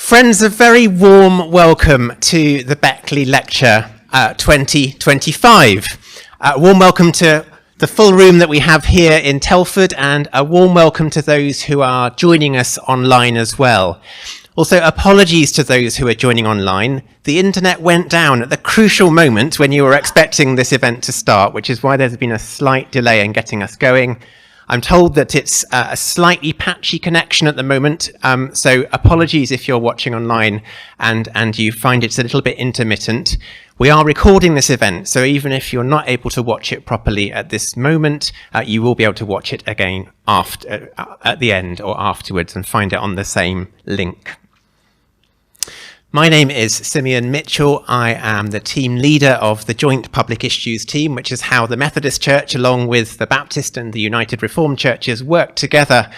Friends, a very warm welcome to the Beckly Lecture 2025. A warm welcome to the full room that we have here in Telford, and a warm welcome to those who are joining us online as well. Also, apologies to those who are joining online. The internet went down at the crucial moment when you were expecting this event to start, which is why there's been a slight delay in getting us going. I'm told that it's a slightly patchy connection at the moment, so apologies if you're watching online and you find it's a little bit intermittent. We are recording this event, so even if you're not able to watch it properly at this moment, you will be able to watch it again after, at the end or afterwards, and find it on the same link. My name is Simeon Mitchell. I am the team leader of the Joint Public Issues team, which is how the Methodist Church, along with the Baptist and the United Reformed Churches, work together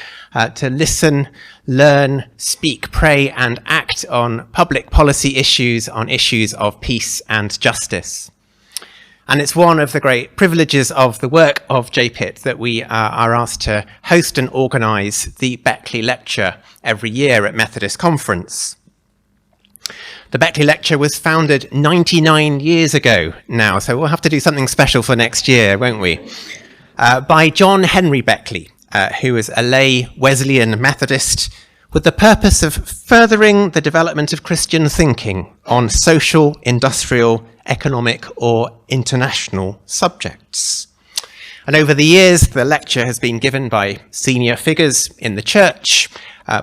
to listen, learn, speak, pray, and act on public policy issues, on issues of peace and justice. And it's one of the great privileges of the work of JPIT that we are asked to host and organise the Beckly Lecture every year at Methodist Conference. The Beckly Lecture was founded 99 years ago now, so we'll have to do something special for next year, won't we? By John Henry Beckly, who was a lay Wesleyan Methodist, with the purpose of furthering the development of Christian thinking on social, industrial, economic, or international subjects. And over the years, the lecture has been given by senior figures in the church,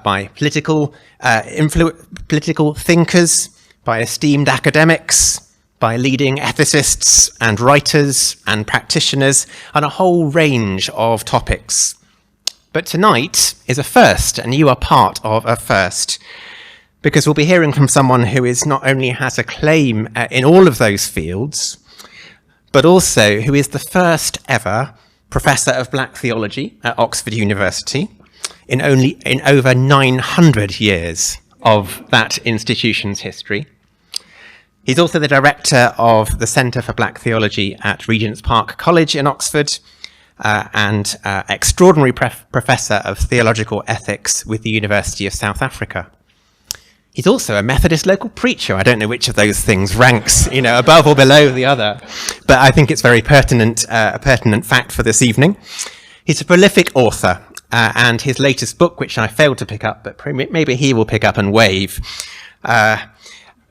by political thinkers, by esteemed academics, by leading ethicists and writers and practitioners, on a whole range of topics. But tonight is a first, and you are part of a first, because we'll be hearing from someone who is not only has a claim in all of those fields, but also who is the first ever Professor of Black Theology at Oxford University in over 900 years of that institution's history. He's also the director of the Centre for Black Theology at Regent's Park College in Oxford, and extraordinary professor of theological ethics with the University of South Africa. He's also a Methodist local preacher. I don't know which of those things ranks, above or below the other, but I think it's very pertinent, a pertinent fact for this evening. He's a prolific author, and his latest book, which I failed to pick up, but maybe he will pick up and wave,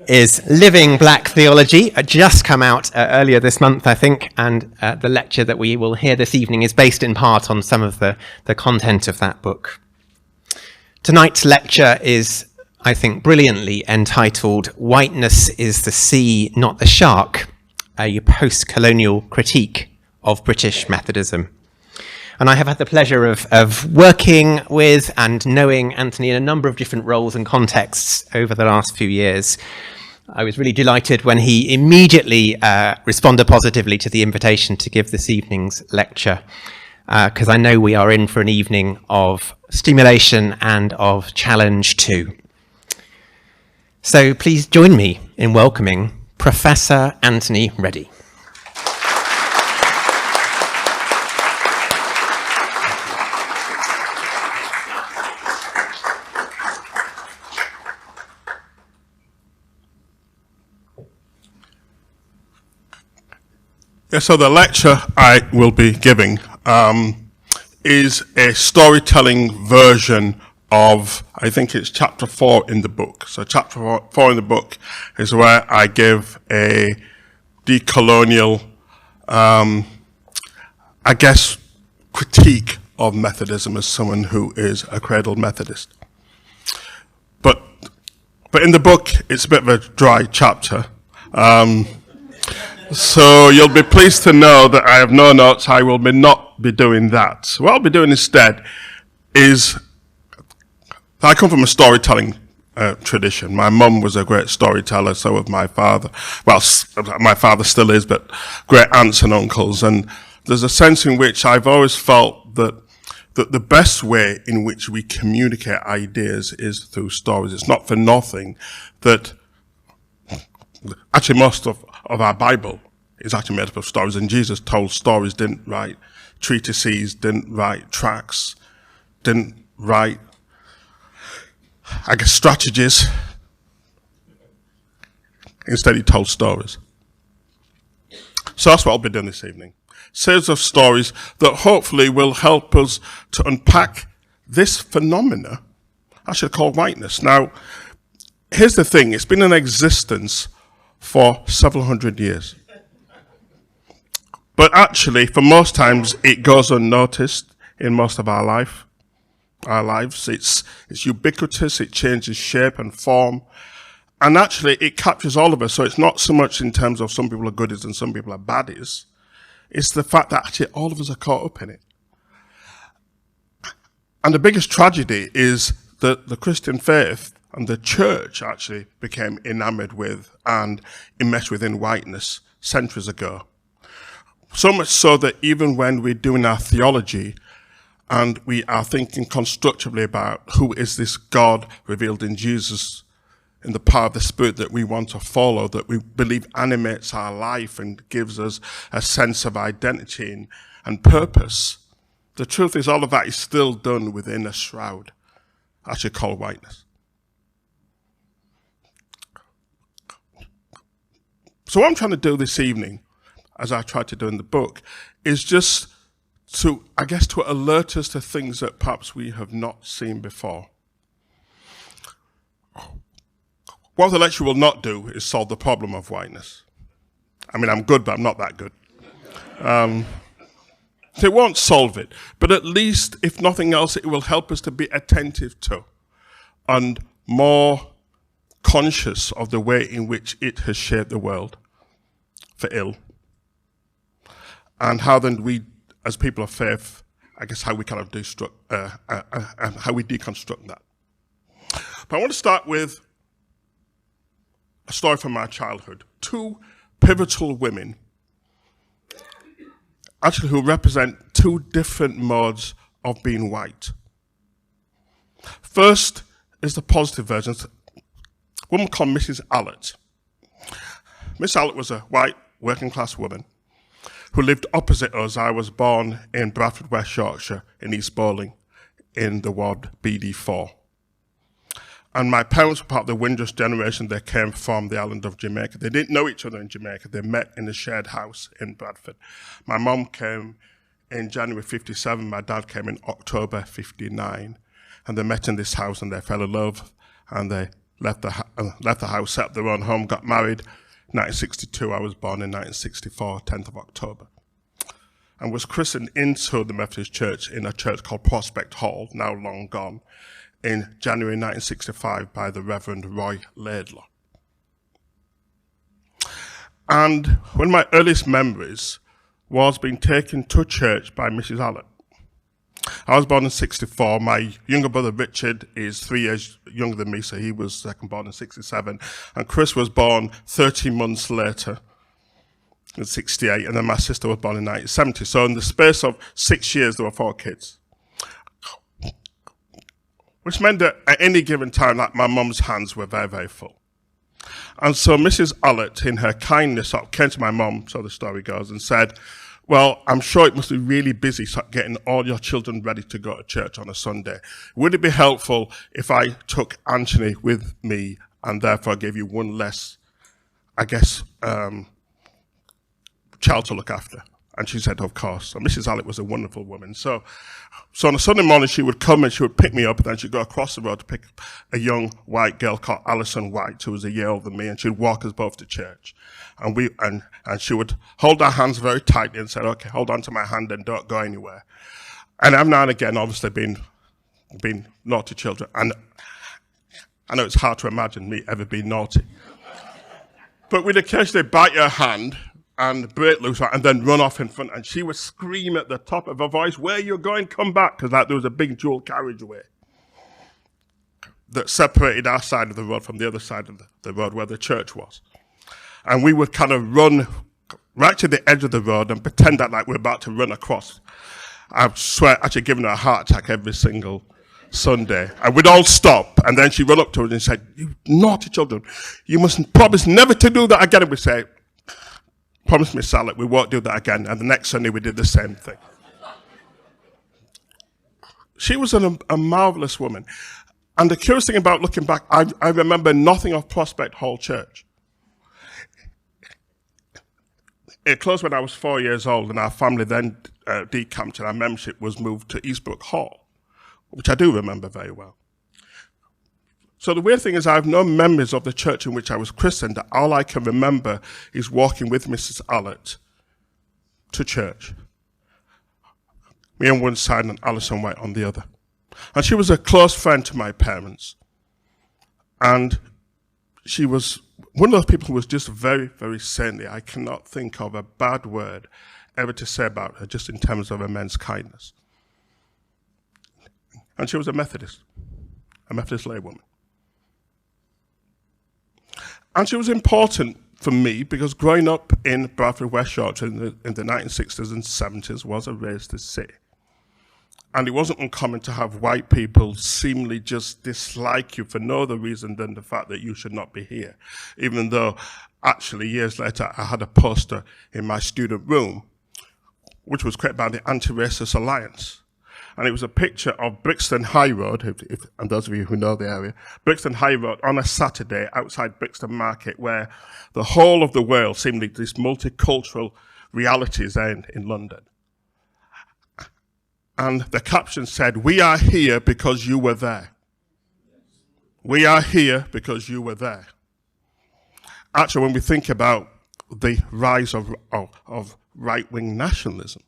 is Living Black Theology, just come out earlier this month, I think, and the lecture that we will hear this evening is based in part on some of the content of that book. Tonight's lecture is, I think, brilliantly entitled Whiteness is the Sea, Not the Shark, a postcolonial critique of British Methodism. And I have had the pleasure of working with and knowing Anthony in a number of different roles and contexts over the last few years. I was really delighted when he immediately responded positively to the invitation to give this evening's lecture, because I know we are in for an evening of stimulation and of challenge too. So please join me in welcoming Professor Anthony Reddie. So the lecture I will be giving is a storytelling version of, I think it's chapter 4 in the book. So chapter 4 in the book is where I give a decolonial, critique of Methodism as someone who is a cradle Methodist. But in the book, it's a bit of a dry chapter. So you'll be pleased to know that I have no notes. I will not be doing that. So what I'll be doing instead is, I come from a storytelling tradition. My mum was a great storyteller, so was my father. Well, my father still is, but great aunts and uncles. And there's a sense in which I've always felt that the best way in which we communicate ideas is through stories. It's not for nothing that actually most of our Bible is actually made up of stories, and Jesus told stories, didn't write treatises, didn't write tracts, didn't write, strategies. Instead, he told stories. So that's what I'll be doing this evening. Series of stories that hopefully will help us to unpack this phenomena, I should call whiteness. Now, here's the thing. It's been in existence for several hundred years. But actually, for most times, it goes unnoticed in most of our lives. It's ubiquitous, it changes shape and form. And actually, it captures all of us. So it's not so much in terms of some people are goodies and some people are baddies. It's the fact that actually all of us are caught up in it. And the biggest tragedy is that the Christian faith and the church actually became enamored with and enmeshed within whiteness centuries ago. So much so that even when we're doing our theology and we are thinking constructively about who is this God revealed in Jesus, in the power of the Spirit that we want to follow, that we believe animates our life and gives us a sense of identity and purpose, the truth is all of that is still done within a shroud, actually called whiteness. So what I'm trying to do this evening, as I tried to do in the book, is just to alert us to things that perhaps we have not seen before. What the lecture will not do is solve the problem of whiteness. I mean, I'm good, but I'm not that good. It won't solve it, but at least, if nothing else, it will help us to be attentive to and more conscious of the way in which it has shaped the world for ill. And how then we, as people of faith, how we kind of how we deconstruct that. But I want to start with a story from my childhood. Two pivotal women, actually who represent two different modes of being white. First is the positive version, a woman called Mrs. Allett. Miss Allett was a white working class woman who lived opposite us. I was born in Bradford, West Yorkshire, in East Bowling, in the ward BD4. And my parents were part of the Windrush generation. They came from the island of Jamaica. They didn't know each other in Jamaica. They met in a shared house in Bradford. My mum came in January 57. My dad came in October 59. And they met in this house and they fell in love. And they left the house, set up their own home, got married. 1962, I was born in 1964, 10th of October. And was christened into the Methodist Church in a church called Prospect Hall, now long gone, in January 1965 by the Reverend Roy Laidlaw. And one of my earliest memories was being taken to church by Mrs. Allett. I was born in 64. My younger brother Richard is 3 years younger than me, so he was second born in 67. And Chris was born 13 months later in 68, and then my sister was born in 1970. So in the space of 6 years, there were 4 kids. Which meant that at any given time, like, my mum's hands were very, very full. And so Mrs. Allett, in her kindness, came to my mum, so the story goes, and said, well, I'm sure it must be really busy getting all your children ready to go to church on a Sunday. Would it be helpful if I took Anthony with me and therefore gave you one less, child to look after? And she said, of course. So Mrs. Allett was a wonderful woman. So on a Sunday morning, she would come and she would pick me up, and then she'd go across the road to pick up a young white girl called Alison White, who was a year older than me, and she'd walk us both to church. And she would hold our hands very tightly and said, okay, hold on to my hand and don't go anywhere. And I've now and again obviously been naughty children. And I know it's hard to imagine me ever being naughty. But we'd occasionally bite her hand and break loose and then run off in front, and she would scream at the top of her voice, where you going, come back, because there was a big dual carriageway that separated our side of the road from the other side of the road where the church was. And we would kind of run right to the edge of the road and pretend that like we're about to run across. I swear, actually giving her a heart attack every single Sunday. And we'd all stop, and then she'd run up to us and said, you naughty children, you must promise never to do that again. And we'd say, promise me, Sally, we won't do that again. And the next Sunday we did the same thing. She was a marvelous woman. And the curious thing about looking back, I remember nothing of Prospect Hall Church. it closed when I was 4 years old, and our family then decamped, and our membership was moved to Eastbrook Hall, which I do remember very well. So the weird thing is I have no memories of the church in which I was christened. All I can remember is walking with Mrs. Allett to church. Me on one side and Alison White on the other. And she was a close friend to my parents. And she was one of those people who was just very, very saintly. I cannot think of a bad word ever to say about her, just in terms of immense kindness. And she was a Methodist laywoman. And she was important for me because growing up in Bradford, West Yorkshire in the 1960s and 70s was a racist city. And it wasn't uncommon to have white people seemingly just dislike you for no other reason than the fact that you should not be here. Even though, actually, years later, I had a poster in my student room, which was created by the Anti-Racist Alliance. And it was a picture of Brixton High Road, and those of you who know the area, Brixton High Road on a Saturday outside Brixton Market, where the whole of the world seemed like this multicultural reality is in London. And the caption said, "We are here because you were there. We are here because you were there." Actually, when we think about the rise of right-wing nationalism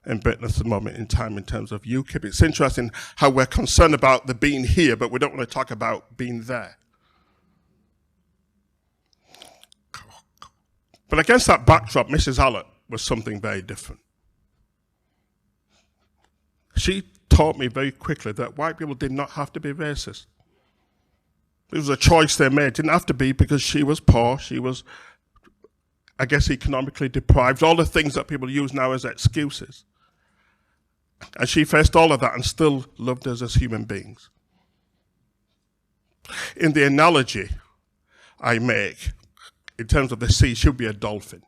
in Britain at the moment in time in terms of UKIP, it's interesting how we're concerned about the being here, but we don't want to talk about being there. But against that backdrop, Mrs. Allett was something very different. She taught me very quickly that white people did not have to be racist. It was a choice they made. It didn't have to be because she was poor, she was, I guess, economically deprived, all the things that people use now as excuses. And she faced all of that and still loved us as human beings. In the analogy I make, in terms of the sea, she'd be a dolphin.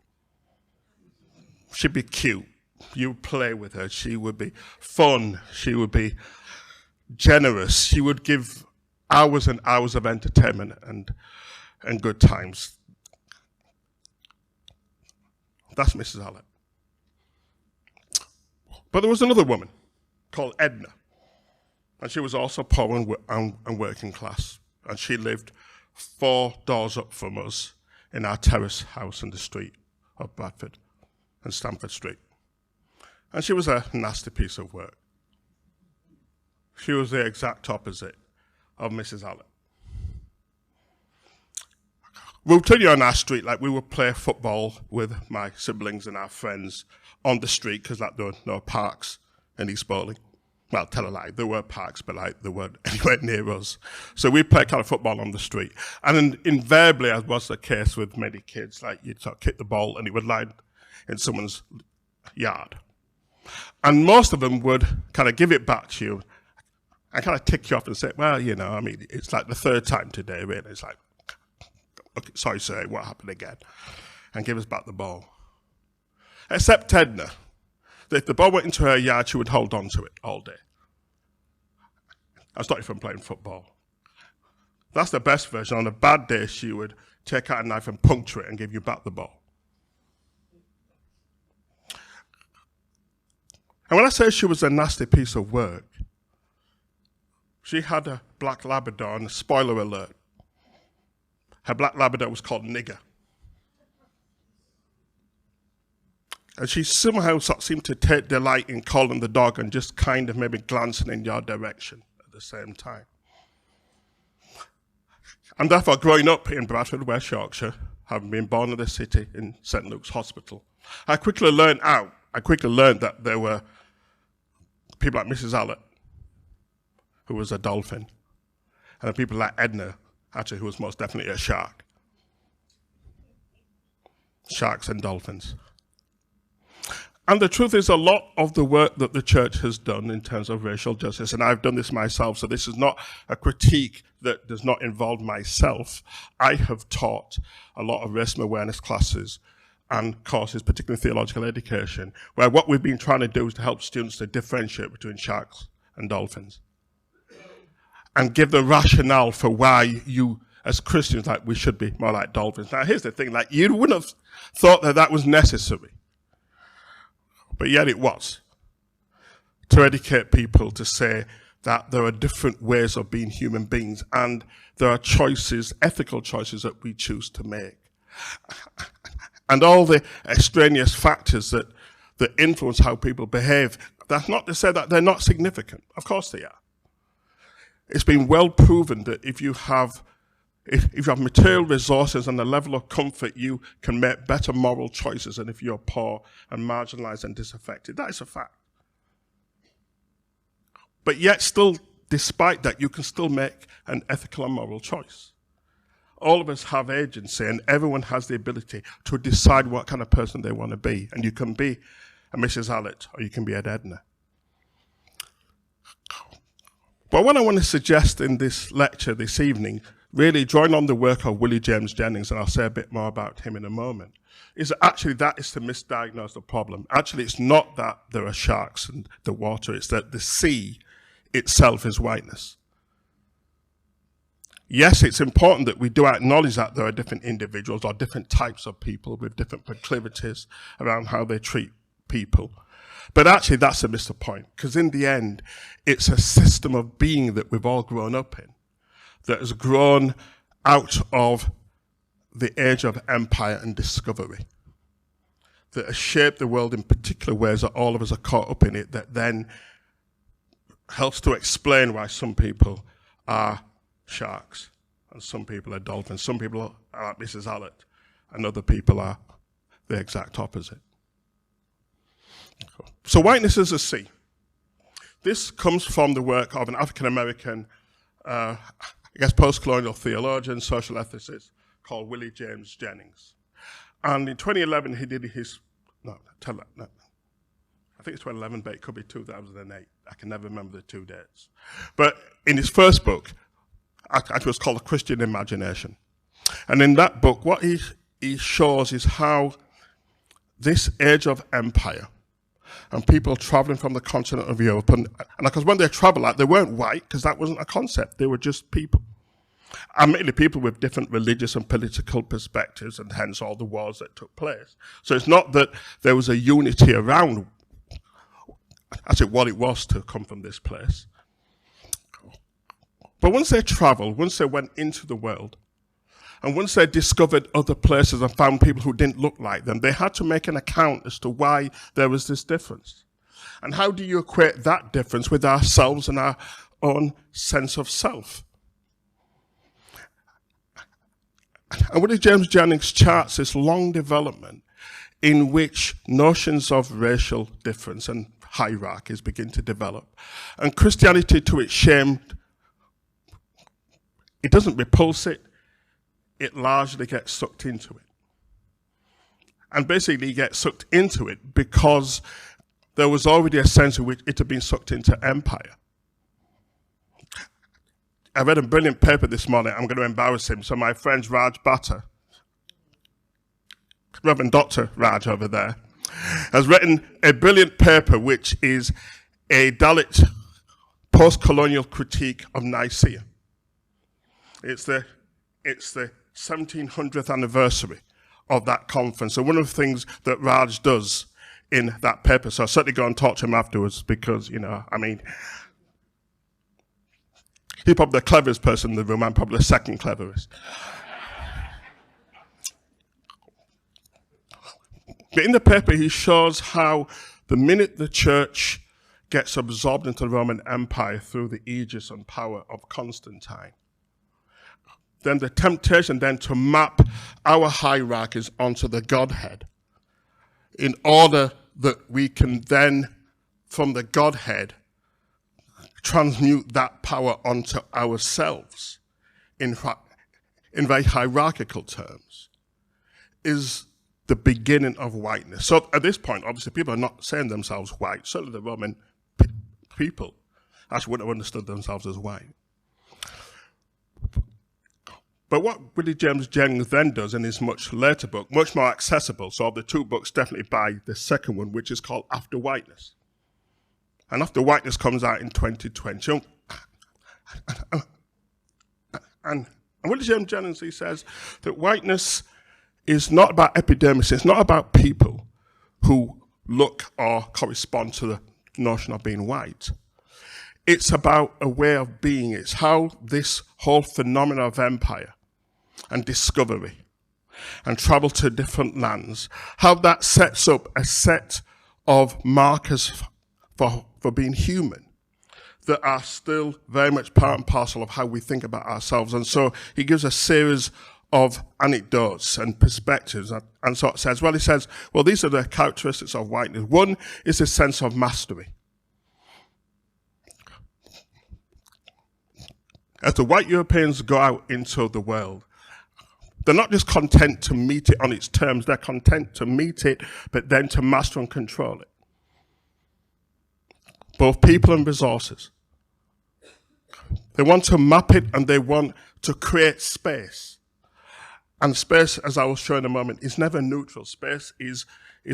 She'd be cute. You would play with her. She would be fun. She would be generous. She would give hours and hours of entertainment and good times. That's Mrs. Allett. But there was another woman called Edna, and she was also poor and working class, and she lived 4 doors up from us in our terrace house in the street of Bradford and Stamford Street. And she was a nasty piece of work. She was the exact opposite of Mrs. Allett. We would turn you on our street, like we would play football with my siblings and our friends on the street, because like, there were no parks in East Bowling. Well, tell a lie, there were parks, but like, there weren't anywhere near us. So we played kind of football on the street. And invariably, as was the case with many kids, like you'd sort of kick the ball and it would land in someone's yard. And most of them would kind of give it back to you and kind of tick you off and say, well, you know, I mean, it's like the 3rd time today, really. It's like, okay, sorry, sir, what happened again? And give us back the ball. Except Edna. If the ball went into her yard, she would hold on to it all day. That's not even playing football. That's the best version. On a bad day, she would take out a knife and puncture it and give you back the ball. And when I say she was a nasty piece of work, she had a black Labrador, and spoiler alert, her black Labrador was called Nigger. And she somehow seemed to take delight in calling the dog and just kind of maybe glancing in your direction at the same time. And therefore, growing up in Bradford, West Yorkshire, having been born in the city in St. Luke's Hospital, I quickly learned that there were people like Mrs. Allett, who was a dolphin, and people like Edna, actually, who was most definitely a shark. Sharks and dolphins. And the truth is, a lot of the work that the church has done in terms of racial justice, and I've done this myself, so this is not a critique that does not involve myself. I have taught a lot of racial awareness classes and courses, particularly theological education, where what we've been trying to do is to help students to differentiate between sharks and dolphins and give the rationale for why you as Christians, like we should be more like dolphins. Now, here's the thing, like you wouldn't have thought that that was necessary, but yet it was, to educate people to say that there are different ways of being human beings and there are choices, ethical choices that we choose to make. And all the extraneous factors that influence how people behave, that's not to say that they're not significant. Of course they are. It's been well proven that if you have material resources and a level of comfort, you can make better moral choices than if you're poor and marginalized and disaffected. That is a fact. But yet still, despite that, you can still make an ethical and moral choice. All of us have agency and everyone has the ability to decide what kind of person they want to be. And you can be a Mrs. Hallett or you can be an Edna. But what I want to suggest in this lecture this evening, really drawing on the work of Willie James Jennings, and I'll say a bit more about him in a moment, is that actually that is to misdiagnose the problem. Actually, it's not that there are sharks in the water, it's that the sea itself is whiteness. Yes, it's important that we do acknowledge that there are different individuals or different types of people with different proclivities around how they treat people. But actually, that's a missed point, because in the end, it's a system of being that we've all grown up in, that has grown out of the age of empire and discovery, that has shaped the world in particular ways that all of us are caught up in it, that then helps to explain why some people are sharks and some people are dolphins, some people are like Mrs. Hallett, and other people are the exact opposite. So whiteness is a sea. This comes from the work of an African-American, postcolonial theologian, social ethicist called Willie James Jennings. And in 2011, he did his, I think it's 2011, but it could be 2008. I can never remember the 2 dates. But in his first book, it was called A Christian Imagination. And in that book, what he shows is how this age of empire and people traveling from the continent of Europe, and because when they traveled, they weren't white, because that wasn't a concept, they were just people. And mainly people with different religious and political perspectives, and hence all the wars that took place. So it's not that there was a unity around what it was to come from this place. But once they traveled, once they went into the world, and once they discovered other places and found people who didn't look like them, they had to make an account as to why there was this difference. And how do you equate that difference with ourselves and our own sense of self? And Willie James Jennings charts this long development in which notions of racial difference and hierarchies begin to develop. And Christianity, to its shame, it doesn't repulse it, it largely gets sucked into it. And basically gets sucked into it because there was already a sense in which it had been sucked into empire. I read a brilliant paper this morning. I'm going to embarrass him. So my friend Raj Bhatta, Reverend Dr. Raj over there, has written a brilliant paper which is a Dalit postcolonial critique of Nicaea. It's the 1700th anniversary of that conference. And one of the things that Raj does in that paper, so I'll certainly go and talk to him afterwards because, he's probably the cleverest person in the room. I'm probably the second cleverest. But in the paper, he shows how the minute the church gets absorbed into the Roman Empire through the aegis and power of Constantine, then the temptation then to map our hierarchies onto the Godhead in order that we can then, from the Godhead, transmute that power onto ourselves in very hierarchical terms, is the beginning of whiteness. So at this point, obviously, people are not saying themselves white. Certainly the Roman people actually wouldn't have understood themselves as white. But what Willie James Jennings then does in his much later book, much more accessible, so of the two books, definitely buy the second one, which is called After Whiteness. And After Whiteness comes out in 2020. And And Willie James Jennings, he says that whiteness is not about epidermis, it's not about people who look or correspond to the notion of being white. It's about a way of being. It's how this whole phenomenon of empire and discovery and travel to different lands, how that sets up a set of markers for being human that are still very much part and parcel of how we think about ourselves. And so he gives a series of anecdotes and perspectives, and so it says, well, he says, well, these are the characteristics of whiteness. One is a sense of mastery. As the white Europeans go out into the world, they're not just content to meet it on its terms, they're content to meet it, but then to master and control it. Both people and resources. They want to map it and they want to create space. And space, as I will show in a moment, is never neutral. Space is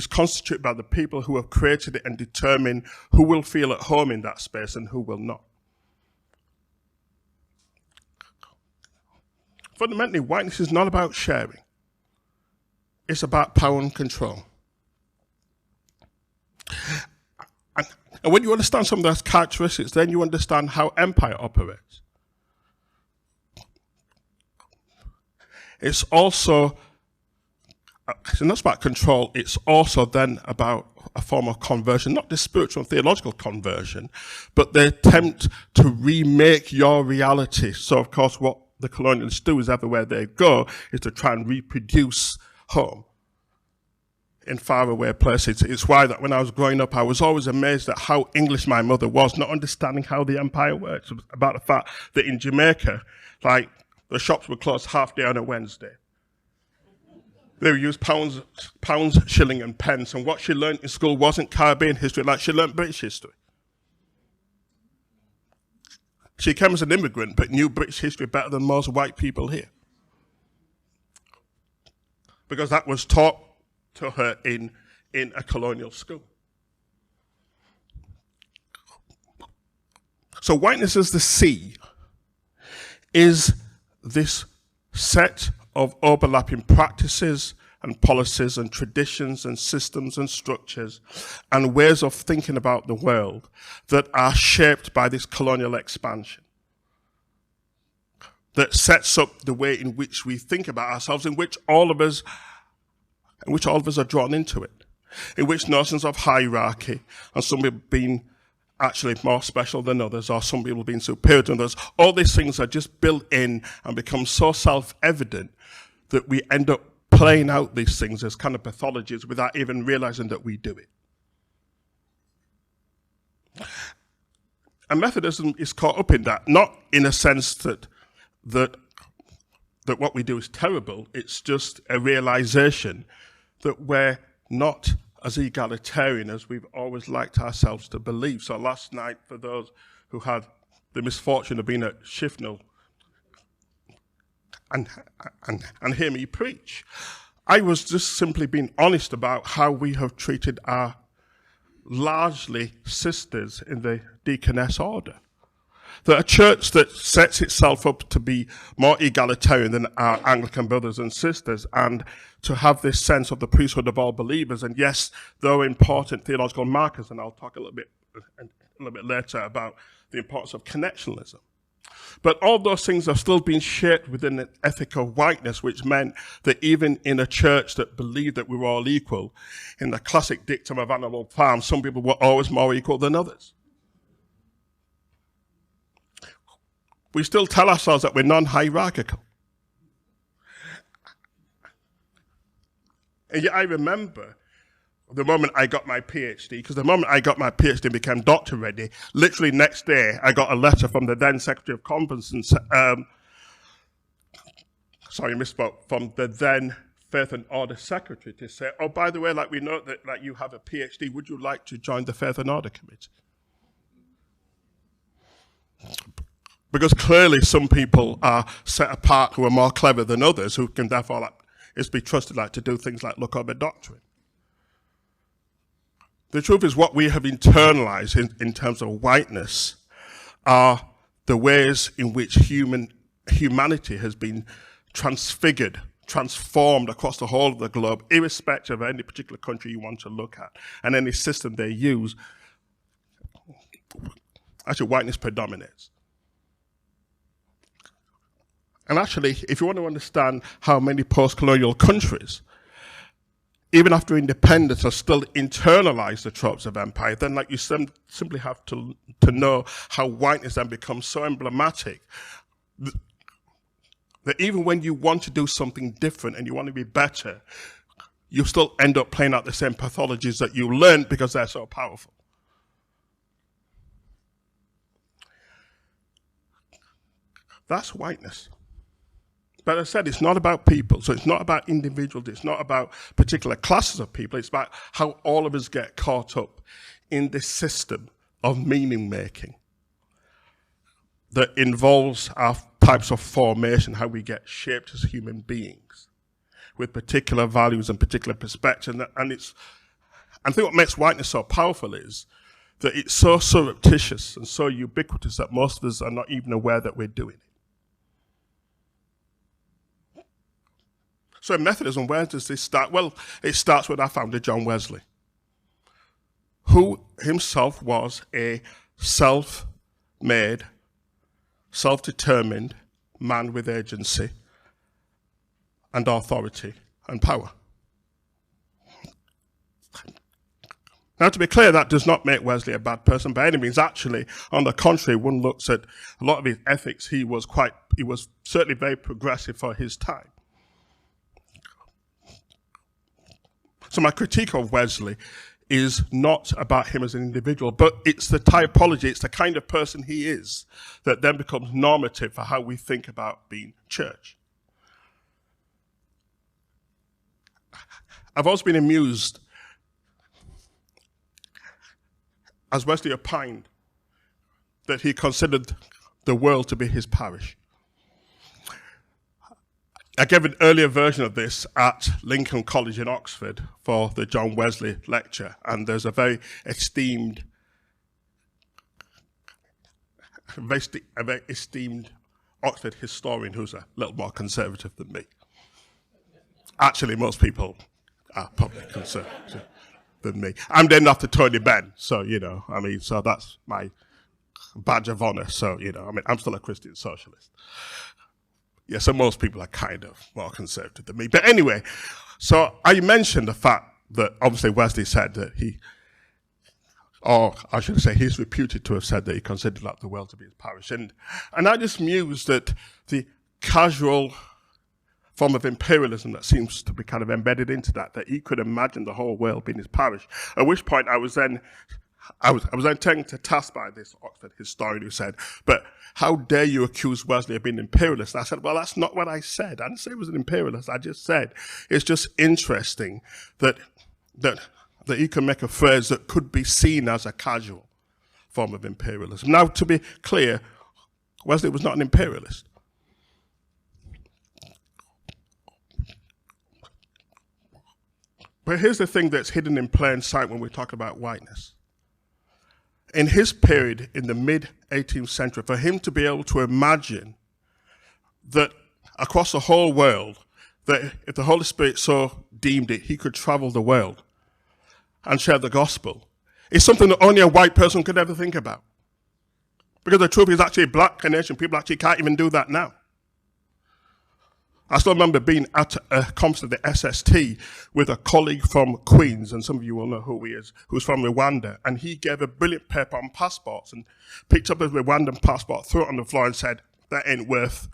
constituted by the people who have created it and determine who will feel at home in that space and who will not. Fundamentally, whiteness is not about sharing. It's about power and control. And when you understand some of those characteristics, then you understand how empire operates. It's also, it's not about control, it's also then about a form of conversion, not just spiritual and theological conversion, but the attempt to remake your reality. So, of course, what the colonialists do is everywhere they go is to try and reproduce home in faraway places. It's why that when I was growing up, I was always amazed at how English my mother was, not understanding how the empire works, about the fact that in Jamaica, like, the shops were closed half day on a Wednesday. They would use pounds, shilling, and pence, and what she learned in school wasn't Caribbean history, like she learned British history. She came as an immigrant, but knew British history better than most white people here. Because that was taught to her in a colonial school. So whiteness as the sea is this set of overlapping practices and policies and traditions and systems and structures and ways of thinking about the world that are shaped by this colonial expansion, that sets up the way in which we think about ourselves, in which all of us are drawn into it, in which notions of hierarchy and some people being actually more special than others, or some people being superior to others, all these things are just built in and become so self-evident that we end up playing out these things as kind of pathologies without even realizing that we do it. And Methodism is caught up in that, not in a sense that what we do is terrible, it's just a realization that we're not as egalitarian as we've always liked ourselves to believe. So last night, for those who had the misfortune of being at Shifnal and hear me preach, I was just simply being honest about how we have treated our largely sisters in the deaconess order. That a church that sets itself up to be more egalitarian than our Anglican brothers and sisters, and to have this sense of the priesthood of all believers, and yes, there are important theological markers, and I'll talk a little bit later about the importance of connectionalism. But all those things are still being shaped within an ethic of whiteness, which meant that even in a church that believed that we were all equal, in the classic dictum of Animal Farm, some people were always more equal than others. We still tell ourselves that we're non-hierarchical. And yet I remember the moment I got my PhD, because the moment I got my PhD and became Dr. Reddie, literally next day I got a letter from the then Secretary of Conference, and from the then Faith and Order Secretary to say, oh, by the way, like we know that like you have a PhD, would you like to join the Faith and Order Committee? Because clearly some people are set apart who are more clever than others, who can therefore be trusted to do things like look over doctrine. The truth is what we have internalized in terms of whiteness are the ways in which human humanity has been transfigured, transformed across the whole of the globe, irrespective of any particular country you want to look at, and any system they use. Actually, whiteness predominates. And actually, if you want to understand how many post-colonial countries, even after independence, are still internalized the tropes of empire, then like you simply have to know how whiteness then becomes so emblematic that even when you want to do something different and you want to be better, you still end up playing out the same pathologies that you learned because they're so powerful. That's whiteness. But as I said, it's not about people. So it's not about individuals. It's not about particular classes of people. It's about how all of us get caught up in this system of meaning making that involves our types of formation, how we get shaped as human beings with particular values and particular perspectives. And I think what makes whiteness so powerful is that it's so surreptitious and so ubiquitous that most of us are not even aware that we're doing it. So in Methodism, where does this start? Well, it starts with our founder, John Wesley, who himself was a self-made, self-determined man with agency and authority and power. Now, to be clear, that does not make Wesley a bad person by any means. Actually, on the contrary, one looks at a lot of his ethics, he was certainly very progressive for his time. So my critique of Wesley is not about him as an individual, but it's the typology, it's the kind of person he is that then becomes normative for how we think about being church. I've always been amused, as Wesley opined, that he considered the world to be his parish. I gave an earlier version of this at Lincoln College in Oxford for the John Wesley lecture, and there's a very esteemed Oxford historian who's a little more conservative than me. Actually, most people are probably conservative than me. I'm then after Tony Benn, so, so that's my badge of honor. So, I'm still a Christian socialist. Yeah, so most people are kind of more conservative than me. But anyway, so I mentioned the fact that obviously Wesley said that he's reputed to have said that he considered the world to be his parish. And I just mused at the casual form of imperialism that seems to be kind of embedded into that he could imagine the whole world being his parish. At which point I was then taken to task by this Oxford historian who said, but how dare you accuse Wesley of being an imperialist? And I said, well, that's not what I said. I didn't say he was an imperialist. I just said it's just interesting that you can make a phrase that could be seen as a casual form of imperialism. Now, to be clear, Wesley was not an imperialist. But here's the thing that's hidden in plain sight when we talk about whiteness. In his period, in the mid-18th century, for him to be able to imagine that across the whole world, that if the Holy Spirit so deemed it, he could travel the world and share the gospel, is something that only a white person could ever think about. Because the truth is actually black Canadian people actually can't even do that now. I still remember being at a conference at the SST with a colleague from Queens, and some of you will know who he is, who's from Rwanda, and he gave a brilliant paper on passports and picked up his Rwandan passport, threw it on the floor and said, that ain't worth,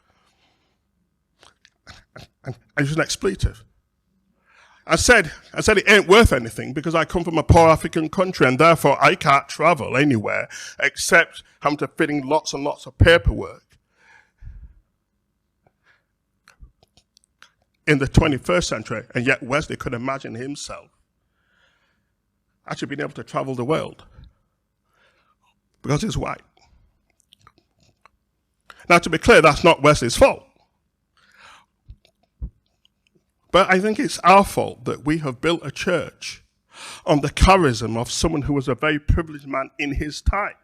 and used an expletive. I said it ain't worth anything because I come from a poor African country and therefore I can't travel anywhere except having to fit in lots and lots of paperwork. In the 21st century, and yet Wesley could imagine himself actually being able to travel the world because he's white. Now, to be clear, that's not Wesley's fault. But I think it's our fault that we have built a church on the charism of someone who was a very privileged man in his time.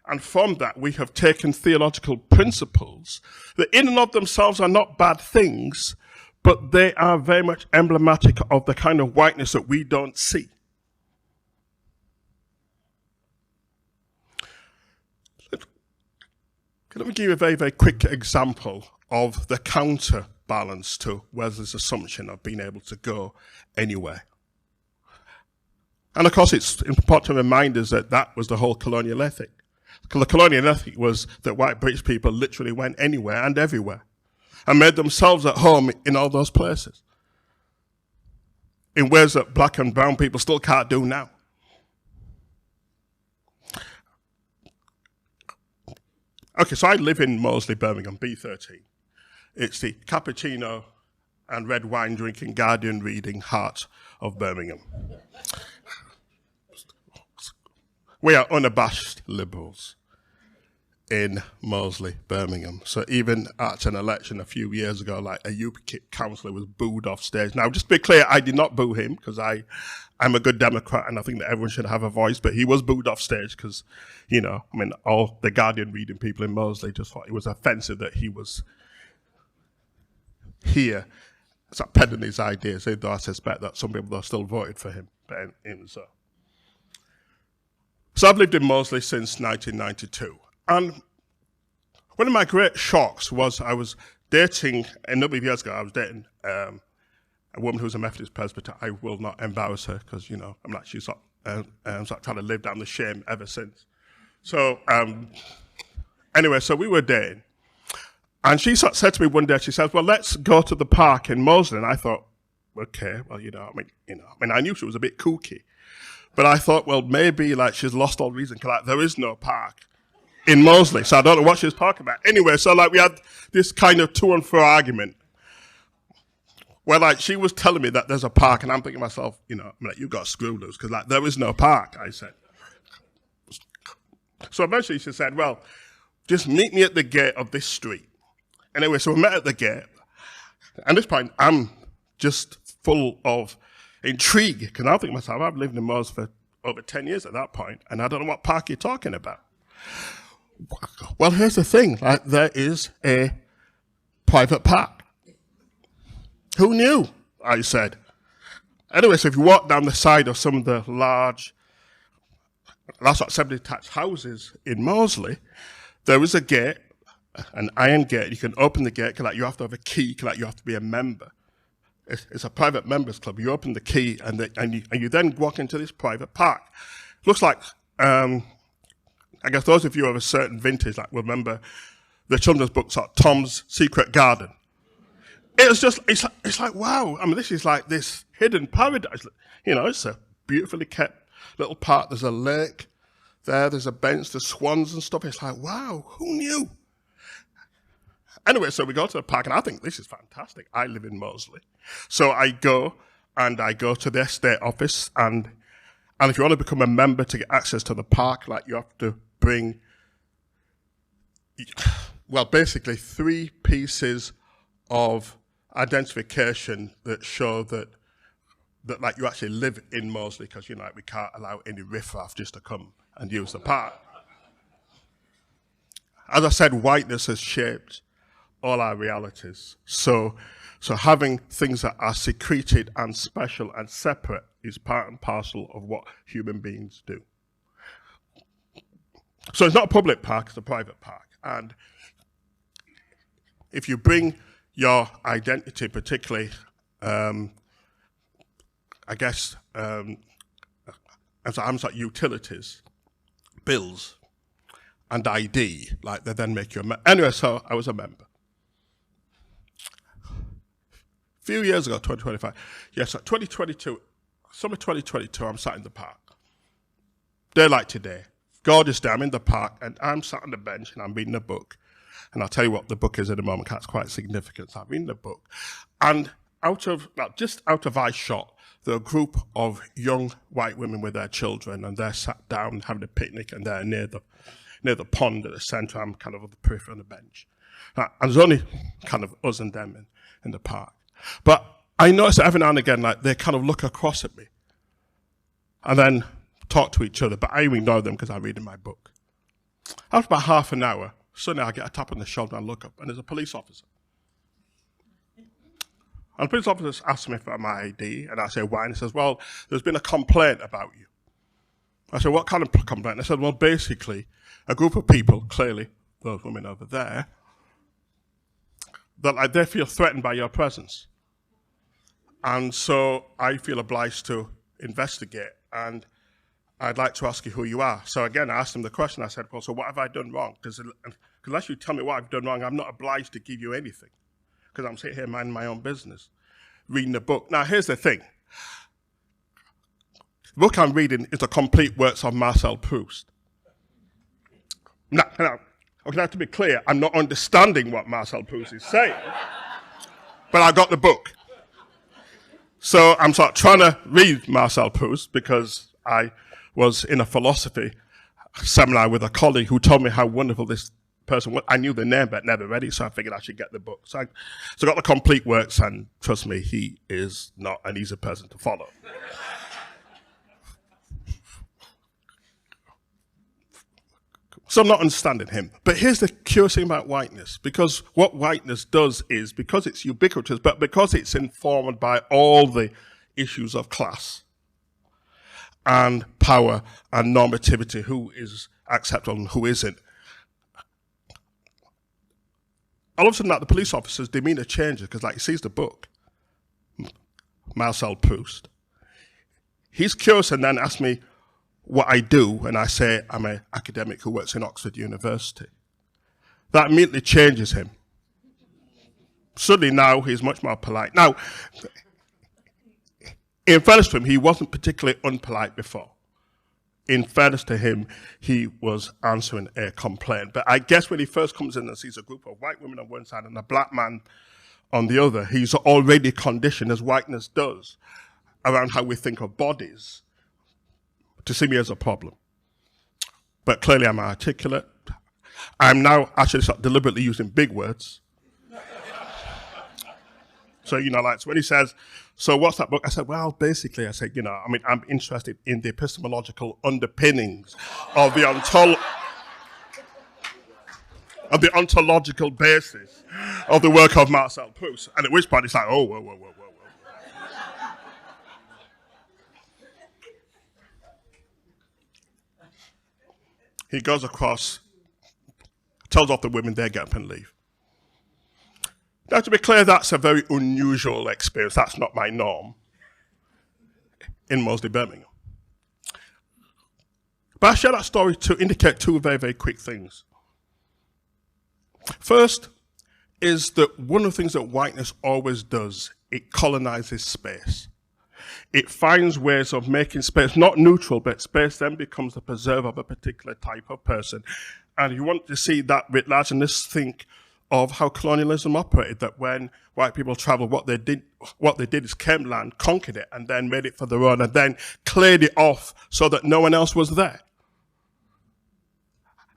And from that, we have taken theological principles that in and of themselves are not bad things, but they are very much emblematic of the kind of whiteness that we don't see. Let me give you a very, very quick example of the counterbalance to Wesley's assumption of being able to go anywhere. And of course, it's important to remind us that that was the whole colonial ethic. The colonial ethic was that white British people literally went anywhere and everywhere and made themselves at home in all those places in ways that black and brown people still can't do now. Okay, so I live in Moseley, Birmingham, B13. It's the cappuccino and red wine drinking, Guardian reading heart of Birmingham. We are unabashed liberals in Moseley, Birmingham. So even at an election a few years ago, like a UKIP councillor was booed off stage. Now, just to be clear, I did not boo him because I'm a good Democrat and I think that everyone should have a voice, but he was booed off stage because, you know, I mean, all the Guardian reading people in Moseley just thought it was offensive that he was here. So peddling his ideas, though I suspect that some people still voted for him. But even so. So I've lived in Moseley since 1992. And one of my great shocks was I was dating, a number of years ago, I was dating a woman who's a Methodist presbyter. I will not embarrass her because, you know, I'm not, she's sort of trying to live down the shame ever since. So anyway, so we were dating. And she sort of said to me one day, she says, well, let's go to the park in Moseley. And I thought, okay, well, I knew she was a bit kooky. But I thought, well, maybe like she's lost all reason, because like, there is no park in Moseley, so I don't know what she was talking about. Anyway, so like we had this kind of to and fro argument where like she was telling me that there's a park, and I'm thinking to myself, you know, I'm like, you got screw loose, because like there is no park, I said. So eventually she said, well, just meet me at the gate of this street. Anyway, so we met at the gate. At this point, I'm just full of intrigue, because I think to myself, I've lived in Moseley for over 10 years at that point, and I don't know what park you're talking about. Well, here's the thing, like there is a private park. Who knew? I said. Anyway, so if you walk down the side of some of the large, last like semi-detached houses in Moseley, there is a gate, an iron gate. You can open the gate, like you have to have a key, like you have to be a member. It's a private members club. You open the key and you then walk into this private park. Looks like, I guess those of you of a certain vintage like will remember the children's books like Tom's Secret Garden. It was just, it's like, wow. I mean, this is like this hidden paradise. You know, it's a beautifully kept little park. There's a lake there. There's a bench. There's swans and stuff. It's like, wow, who knew? Anyway, so we go to the park, and I think this is fantastic. I live in Moseley. So I go to the estate office, and if you want to become a member to get access to the park, like you have to bring, well, basically 3 pieces of identification that show that like you actually live in Moseley, because, you know, like we can't allow any riffraff just to come and use the park. As I said, whiteness has shaped all our realities. So having things that are secreted and special and separate is part and parcel of what human beings do. So it's not a public park, it's a private park. And if you bring your identity, particularly, I guess, as like utilities, bills, and ID, like they then make you a member. Anyway, so I was a member. A few years ago, 2025, yes, 2022, summer 2022, I'm sat in the park. Day like today, gorgeous day, I'm in the park, and I'm sat on the bench, and I'm reading a book. And I'll tell you what the book is in a moment, because it's quite significant. So I'm reading the book. And just out of eye shot, there are a group of young white women with their children, and they're sat down having a picnic, and they're near the pond at the centre. I'm kind of on the periphery on the bench. And there's only kind of us and them in the park. But I notice that every now and again, like they kind of look across at me and then talk to each other, but I ignore them because I read in my book. After about half an hour, suddenly I get a tap on the shoulder and I look up, and there's a police officer. And the police officer asks me for my ID, and I say, why? And he says, well, there's been a complaint about you. I said, what kind of complaint? I said, well, basically, a group of people, clearly those women over there, that they feel threatened by your presence. And so I feel obliged to investigate, and I'd like to ask you who you are. So again, I asked him the question. I said, well, so what have I done wrong? Because unless you tell me what I've done wrong, I'm not obliged to give you anything, because I'm sitting here minding my own business, reading a book. Now, here's the thing. The book I'm reading is the complete works of Marcel Proust. Now, okay, now to be clear, I'm not understanding what Marcel Proust is saying, but I got the book. So I'm sort of trying to read Marcel Proust because I was in a philosophy seminar with a colleague who told me how wonderful this person was. I knew the name but never read it, so I figured I should get the book. So I got the complete works, and trust me, he is not an easy person to follow. So I'm not understanding him. But here's the curious thing about whiteness, because what whiteness does is, because it's ubiquitous, but because it's informed by all the issues of class and power and normativity, who is acceptable and who isn't, all of a sudden that the police officer's demeanor changes, because like he sees the book, Marcel Proust. He's curious and then asks me what I do, and I say I'm an academic who works in Oxford University. That immediately changes him. Suddenly now he's much more polite. Now, in fairness to him, he wasn't particularly unpolite before. In fairness to him, he was answering a complaint. But I guess when he first comes in and sees a group of white women on one side and a black man on the other, he's already conditioned, as whiteness does, around how we think of bodies, to see me as a problem. But clearly I'm articulate. I'm now actually deliberately using big words. So, like, so when he says, so what's that book? I said, well, basically, I said, I'm interested in the epistemological underpinnings of the ontological basis of the work of Marcel Proust. And at which point it's like, oh, whoa. He goes across, tells off the women, they get up and leave. Now, to be clear, that's a very unusual experience. That's not my norm in mostly Birmingham. But I share that story to indicate two very, very quick things. First is that one of the things that whiteness always does, it colonizes space. It finds ways of making space not neutral, but space then becomes the preserve of a particular type of person. And you want to see that writ large, and just think of how colonialism operated, that when white people traveled, what they did is came land, conquered it, and then made it for their own, and then cleared it off so that no one else was there.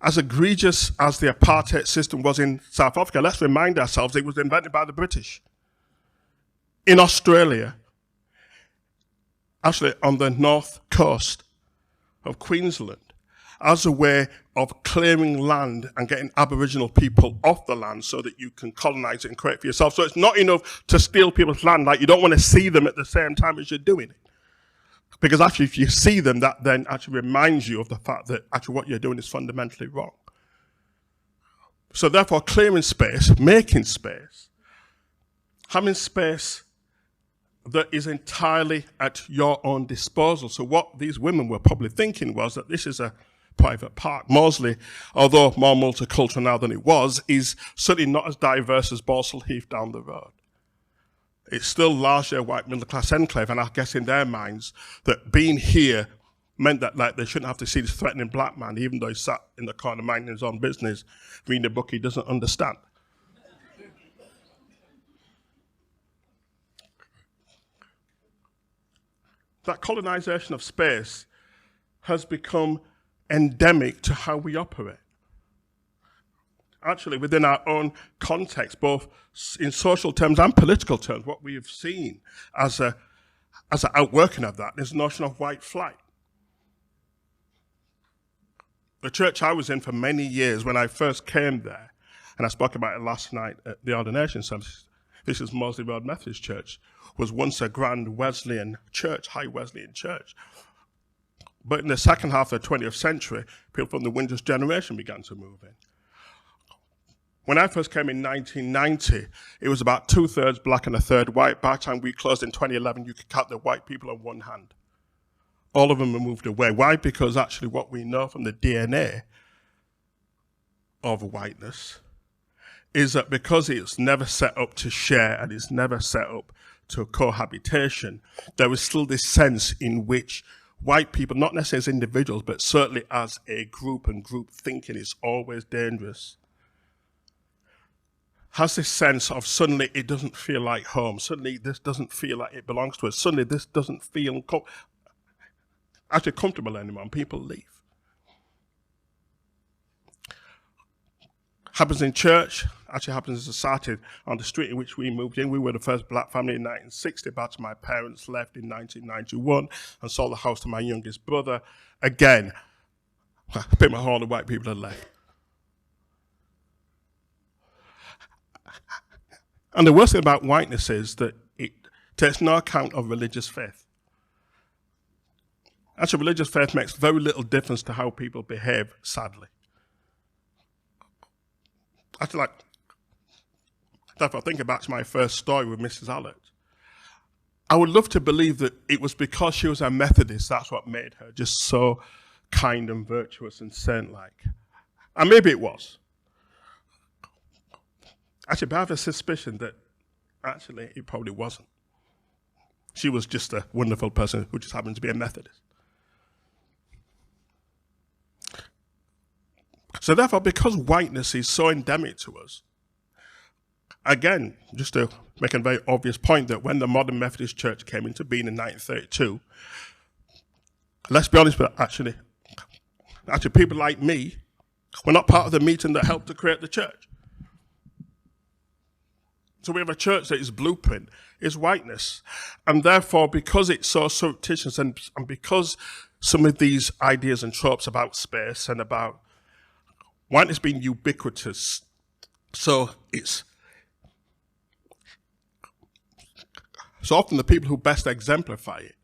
As egregious as the apartheid system was in South Africa, let's remind ourselves it was invented by the British. In Australia, actually on the north coast of Queensland, as a way of clearing land and getting Aboriginal people off the land so that you can colonize it and create for yourself. So it's not enough to steal people's land, like you don't want to see them at the same time as you're doing it. Because actually if you see them, that then actually reminds you of the fact that actually what you're doing is fundamentally wrong. So therefore clearing space, making space, having space that is entirely at your own disposal. So what these women were probably thinking was that this is a private park. Moseley, although more multicultural now than it was, is certainly not as diverse as Balsall Heath down the road. It's still largely a white middle-class enclave, and I guess in their minds that being here meant that like they shouldn't have to see this threatening black man, even though he sat in the corner minding his own business, reading a book he doesn't understand. That colonization of space has become endemic to how we operate. Actually, within our own context, both in social terms and political terms, what we have seen as an outworking of that is the notion of white flight. the church I was in for many years when I first came there, and I spoke about it last night at the ordination service, this is Moseley Road Methodist Church, was once a grand Wesleyan church, high Wesleyan church. But in the second half of the 20th century, people from the Windrush generation began to move in. When I first came in 1990, it was about 2/3 black and 1/3 white. By the time we closed in 2011, you could count the white people on one hand. All of them have moved away. Why? Because actually what we know from the DNA of whiteness is that because it's never set up to share and it's never set up to cohabitation, there is still this sense in which white people, not necessarily as individuals, but certainly as a group, and group thinking is always dangerous, has this sense of suddenly it doesn't feel like home. Suddenly this doesn't feel like it belongs to us. Suddenly this doesn't feel actually comfortable anymore, and people leave. Happens in church, actually happens in society. On the street in which we moved in, we were the first black family in 1960, but my parents left in 1991 and sold the house to my youngest brother. Again, pretty much all the white people had left. And the worst thing about whiteness is that it takes no account of religious faith. Actually, religious faith makes very little difference to how people behave, sadly. Actually, if I think back to my first story with Mrs. Allett, I would love to believe that it was because she was a Methodist, that's what made her just so kind and virtuous and saint-like. And maybe it was. Actually, but I have a suspicion that actually it probably wasn't. She was just a wonderful person who just happened to be a Methodist. So therefore, because whiteness is so endemic to us, again, just to make a very obvious point that when the modern Methodist Church came into being in 1932, let's be honest, but actually people like me were not part of the meeting that helped to create the church. So we have a church that its blueprint is whiteness. And therefore, because it's so surreptitious and because some of these ideas and tropes about space and about whiteness being ubiquitous, so often the people who best exemplify it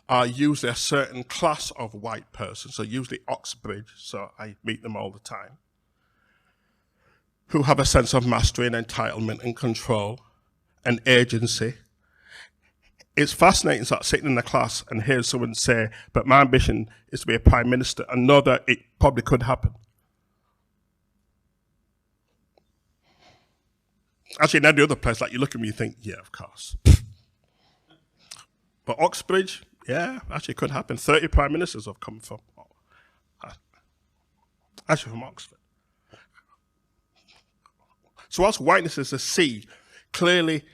are usually a certain class of white person, so usually Oxbridge, so I meet them all the time, who have a sense of mastery and entitlement and control and agency. It's fascinating to start sitting in a class and hear someone say, but my ambition is to be a prime minister, and know that it probably could happen. Actually, in every other place, like you look at me, you think, yeah, of course. But Oxbridge, yeah, actually could happen. 30 prime ministers have come from, actually from Oxford. So whilst whiteness is a sea, clearly,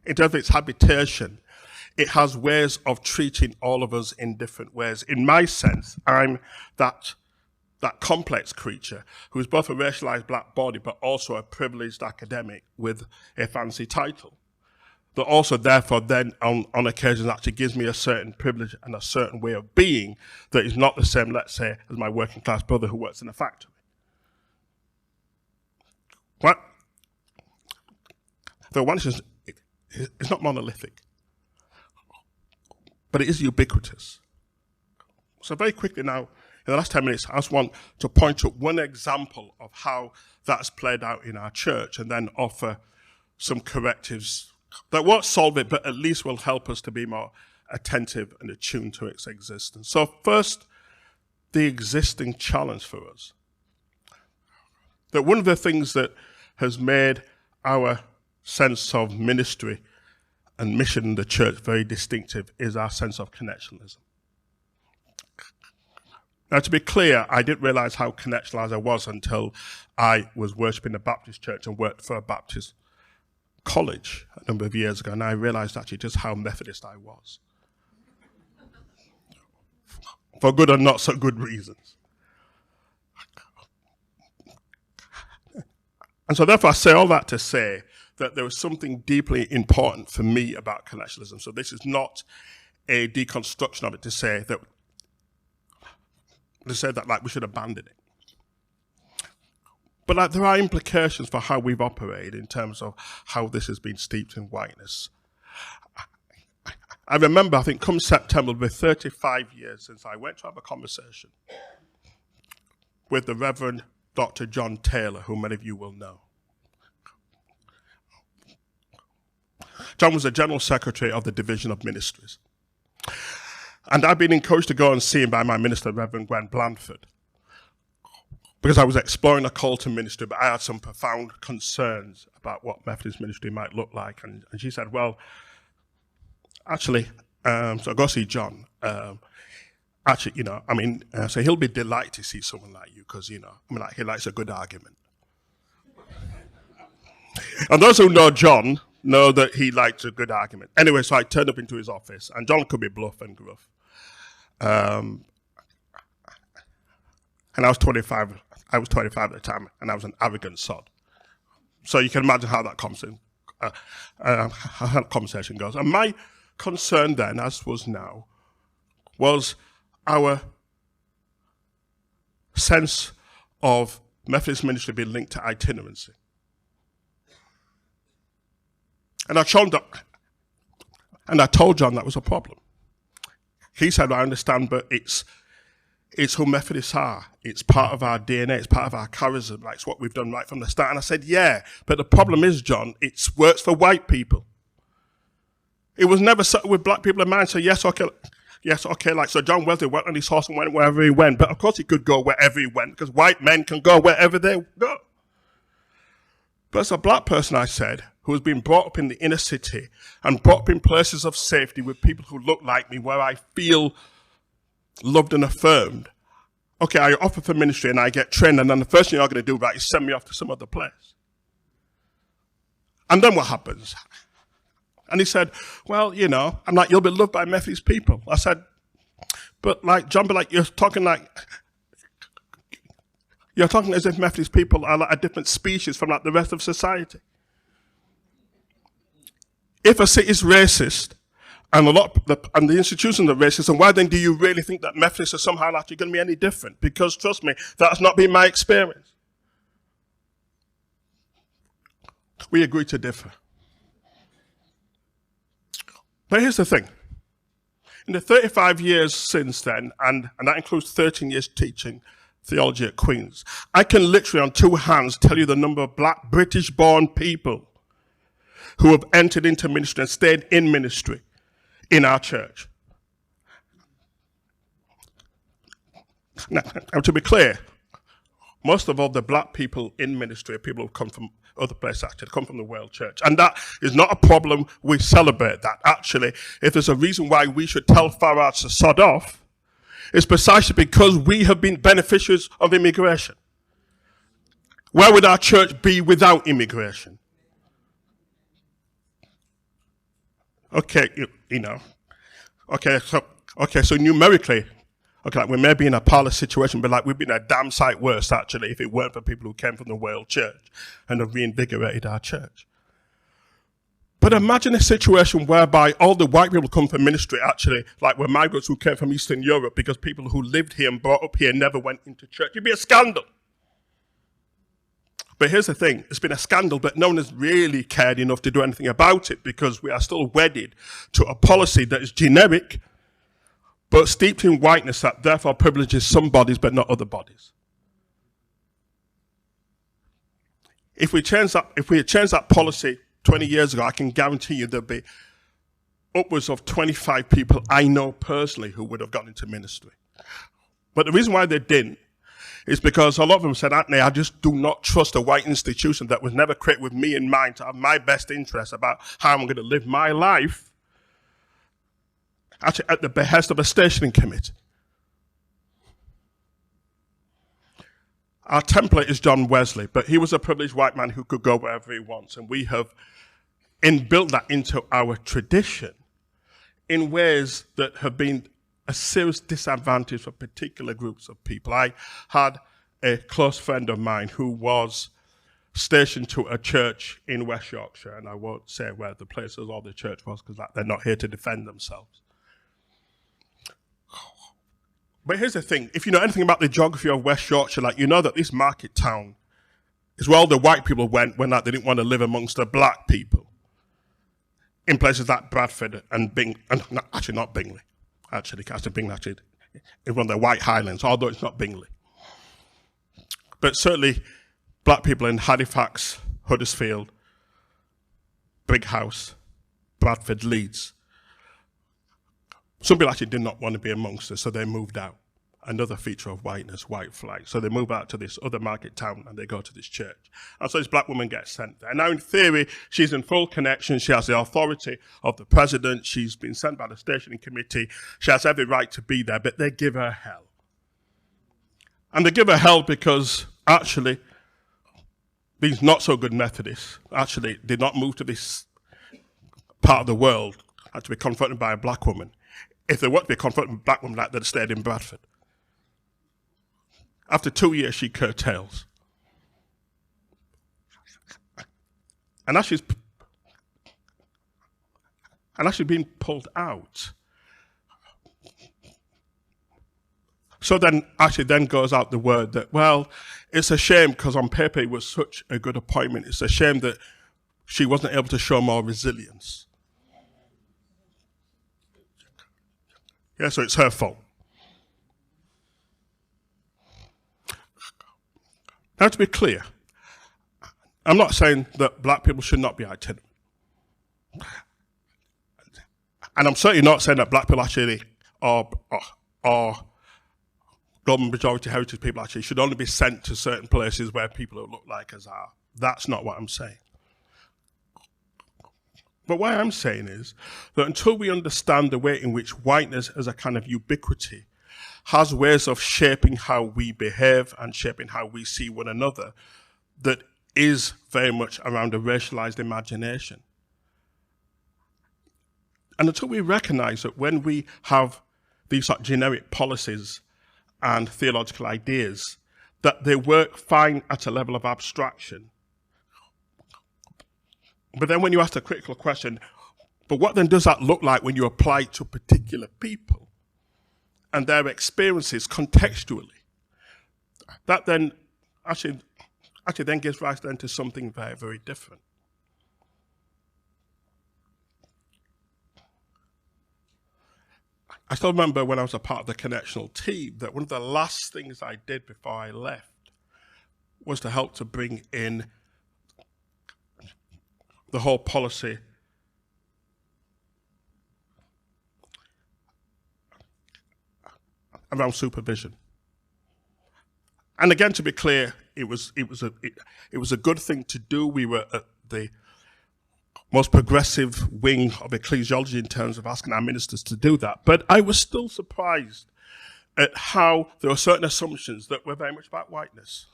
in terms of its habitation, it has ways of treating all of us in different ways. In my sense, I'm that complex creature who is both a racialized black body but also a privileged academic with a fancy title. That also, therefore, then on occasions actually gives me a certain privilege and a certain way of being that is not the same, let's say, as my working class brother who works in a factory. Right? The one is, it's not monolithic, but it is ubiquitous. So very quickly now, in the last 10 minutes, I just want to point to one example of how that's played out in our church and then offer some correctives that won't solve it, but at least will help us to be more attentive and attuned to its existence. So first, the existing challenge for us. That one of the things that has made our sense of ministry and mission in the church very distinctive is our sense of connectionalism. Now, to be clear, I didn't realize how connectionalized I was until I was worshiping a Baptist church and worked for a Baptist college a number of years ago, and I realized actually just how Methodist I was. For good or not so good reasons. And so therefore I say all that to say that there was something deeply important for me about connectionalism. So this is not a deconstruction of it to say that to say that like we should abandon it. But like, there are implications for how we've operated in terms of how this has been steeped in whiteness. I remember, I think come September, it'll be 35 years since I went to have a conversation with the Reverend Dr. John Taylor, who many of you will know. John was the General Secretary of the Division of Ministries. And I'd been encouraged to go and see him by my minister, Reverend Gwen Blandford, because I was exploring a call to ministry, but I had some profound concerns about what Methodist ministry might look like. And she said, well, actually, so go see John. Actually, you know, I mean, so he'll be delighted to see someone like you because, you know, I mean, like, he likes a good argument. And those who know John know that he likes a good argument. Anyway, so I turned up into his office, and John could be bluff and gruff. And I was 25. I was 25 at the time, and I was an arrogant sod. So you can imagine how that conversation goes. And my concern then, as was now, was our sense of Methodist ministry being linked to itinerancy. And I told John that was a problem. He said, I understand, but it's who Methodists are. It's part of our DNA. It's part of our charism. Like, it's what we've done right from the start. And I said, yeah, but the problem is, John, it works for white people. It was never set with black people in mind. So yes, okay. Like, so John Wesley went on his horse and went wherever he went. But of course he could go wherever he went because white men can go wherever they go. But as a black person, I said, who has been brought up in the inner city and brought up in places of safety with people who look like me, where I feel loved and affirmed. Okay, I offer for ministry and I get trained, and then the first thing you're going to do, right, is send me off to some other place. And then what happens? And he said, well, you know, I'm like, you'll be loved by Methodist people. I said, but like, John, but like, you're talking as if Methodist people are like a different species from like the rest of society. If a city is racist, and the institutions are racist, and why then do you really think that Methodists are somehow actually going to be any different? Because trust me, that's not been my experience. We agree to differ. But here's the thing. In the 35 years since then, and that includes 13 years teaching theology at Queen's, I can literally on two hands tell you the number of black British-born people who have entered into ministry and stayed in ministry in our church. Now, to be clear, most of all the black people in ministry are people who come from other places, actually, come from the world church. And that is not a problem. We celebrate that. Actually, if there's a reason why we should tell Farage to sod off, it's precisely because we have been beneficiaries of immigration. Where would our church be without immigration? Okay, you know. Okay, so numerically, okay, like we may be in a parlous situation, but like we've been a damn sight worse, actually, if it weren't for people who came from the world church and have reinvigorated our church. But imagine a situation whereby all the white people come from ministry, actually, like were migrants who came from Eastern Europe because people who lived here and brought up here never went into church. It'd be a scandal. But here's the thing, it's been a scandal, but no one has really cared enough to do anything about it because we are still wedded to a policy that is generic, but steeped in whiteness that therefore privileges some bodies but not other bodies. If we had changed that policy 20 years ago, I can guarantee you there'd be upwards of 25 people I know personally who would have gone into ministry. But the reason why they didn't is because a lot of them said, Anthony, I just do not trust a white institution that was never created with me in mind to have my best interests about how I'm going to live my life, actually at the behest of a stationing committee. Our template is John Wesley, but he was a privileged white man who could go wherever he wants, and we have inbuilt that into our tradition in ways that have been a serious disadvantage for particular groups of people. I had a close friend of mine who was stationed to a church in West Yorkshire, and I won't say where the place was or the church was because they're not here to defend themselves. But here's the thing, if you know anything about the geography of West Yorkshire, like, you know that this market town is where all the white people went when like, they didn't want to live amongst the black people. In places like Bradford and Bingley, and actually not Bingley, Bingley is one of the White Highlands, although it's not Bingley. But certainly black people in Halifax, Huddersfield, Brighouse, Bradford, Leeds. Some people actually did not want to be amongst us, so they moved out. Another feature of whiteness, white flag. So they move out to this other market town and they go to this church. And so this black woman gets sent there. Now in theory, she's in full connection. She has the authority of the president. She's been sent by the stationing committee. She has every right to be there, but they give her hell. And they give her hell because actually, these not so good Methodists actually did not move to this part of the world had to be confronted by a black woman. If they were to be confronted by a black woman, like, they'd stayed in Bradford. After 2 years, she curtails. And as she's being pulled out, so then goes out the word that, well, it's a shame because on paper it was such a good appointment. It's a shame that she wasn't able to show more resilience. Yeah, so it's her fault. Now, to be clear, I'm not saying that black people should not be itinerant. And I'm certainly not saying that black people actually are global majority heritage people actually should only be sent to certain places where people who look like us are. That's not what I'm saying. But what I'm saying is that until we understand the way in which whiteness as a kind of ubiquity has ways of shaping how we behave and shaping how we see one another, that is very much around a racialized imagination. And until we recognize that when we have these sort of generic policies and theological ideas, that they work fine at a level of abstraction. But then when you ask the critical question, but what then does that look like when you apply it to particular people and their experiences contextually? That then actually then gives rise then to something very, very different. I still remember when I was a part of the connectional team that one of the last things I did before I left was to help to bring in the whole policy around supervision. And again, to be clear, it was a good thing to do. We were at the most progressive wing of ecclesiology in terms of asking our ministers to do that. But I was still surprised at how there were certain assumptions that were very much about whiteness.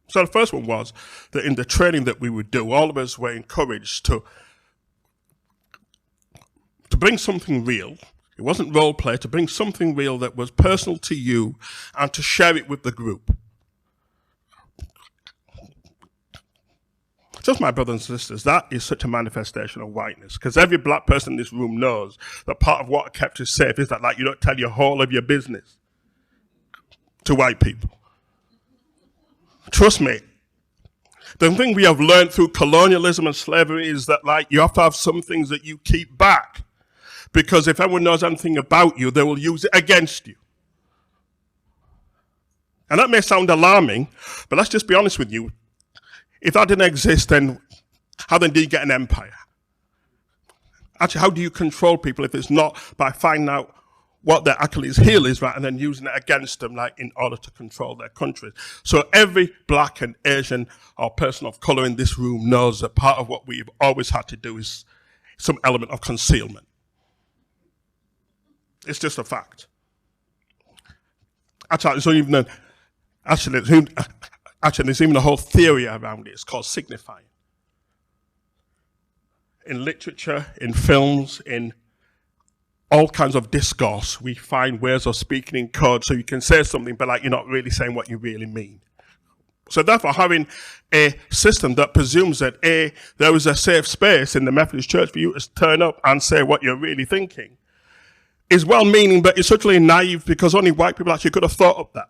So the first one was that in the training that we would do, all of us were encouraged to bring something real. It wasn't role play, to bring something real that was personal to you and to share it with the group. Just my brothers and sisters, that is such a manifestation of whiteness, because every black person in this room knows that part of what kept us safe is that, like, you don't tell your whole of your business to white people. Trust me, the thing we have learned through colonialism and slavery is that, like, you have to have some things that you keep back, because if anyone knows anything about you, they will use it against you. And that may sound alarming, but let's just be honest with you. If that didn't exist, then how then do you get an empire? Actually, how do you control people if it's not by finding out what their Achilles heel is, right, and then using it against them, like, in order to control their countries? So every black and Asian or person of color in this room knows that part of what we've always had to do is some element of concealment. It's just a fact. Actually, there's even a whole theory around it. It's called signifying. In literature, in films, in all kinds of discourse, we find ways of speaking in code so you can say something, but, like, you're not really saying what you really mean. So therefore, having a system that presumes that there is a safe space in the Methodist Church for you to turn up and say what you're really thinking is well-meaning, but it's certainly naive because only white people actually could have thought of that.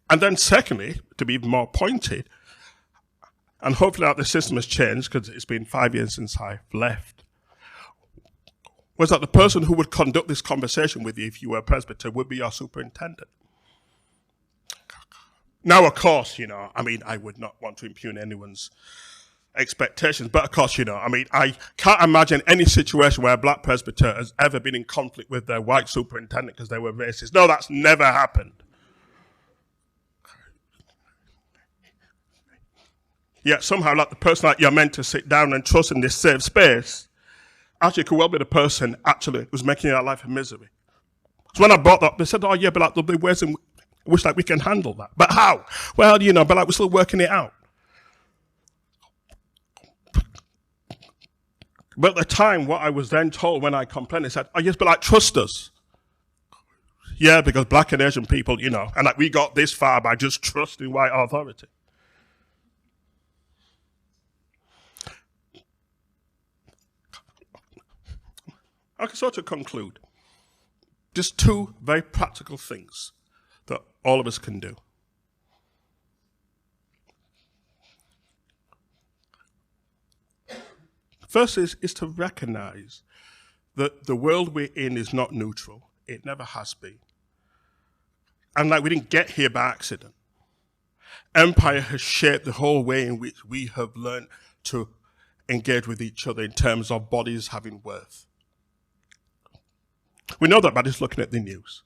And then secondly, to be even more pointed, and hopefully the system has changed because it's been 5 years since I've left, was that the person who would conduct this conversation with you if you were a presbyter would be your superintendent. Now, of course, I would not want to impugn anyone's expectations, but of course, I can't imagine any situation where a black presbyter has ever been in conflict with their white superintendent because they were racist. No, that's never happened. Yet somehow, like the person that you're meant to sit down and trust in this safe space, actually could well be the person actually who's making your life a misery. So when I brought that up, they said, oh yeah, but like there'll be ways in which like we can handle that. But how? Well, but like we're still working it out. But at the time, what I was then told when I complained, they said, oh yes, but like trust us. Yeah, because black and Asian people, and like we got this far by just trusting white authority. Okay, so to conclude, just two very practical things that all of us can do. First is to recognize that the world we're in is not neutral. It never has been. And like we didn't get here by accident. Empire has shaped the whole way in which we have learned to engage with each other in terms of bodies having worth. We know that by just looking at the news.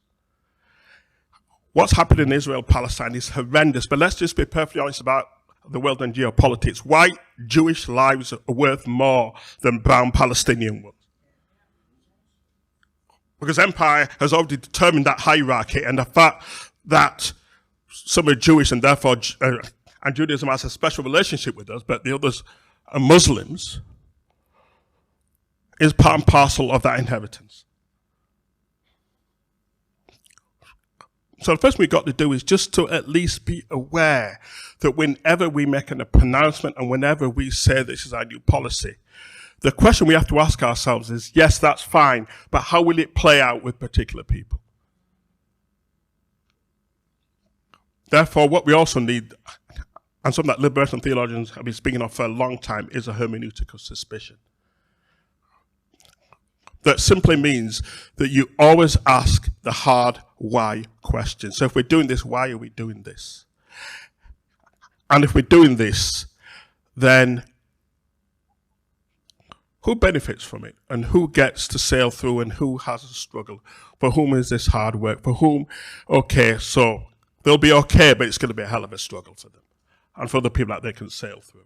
What's happened in Israel-Palestine is horrendous, but let's just be perfectly honest about the world and geopolitics. White Jewish lives are worth more than brown Palestinian ones. Because empire has already determined that hierarchy, and the fact that some are Jewish and therefore and Judaism has a special relationship with us, but the others are Muslims, is part and parcel of that inheritance. So the first thing we've got to do is just to at least be aware that whenever we make a pronouncement and whenever we say this is our new policy, the question we have to ask ourselves is, yes, that's fine, but how will it play out with particular people? Therefore, what we also need, and something that liberation theologians have been speaking of for a long time, is a hermeneutical suspicion. That simply means that you always ask the hard why question. So if we're doing this, why are we doing this? And if we're doing this, then who benefits from it? And who gets to sail through and who has a struggle? For whom is this hard work? For whom, okay, so they'll be okay, but it's going to be a hell of a struggle for them. And for the people that they can sail through.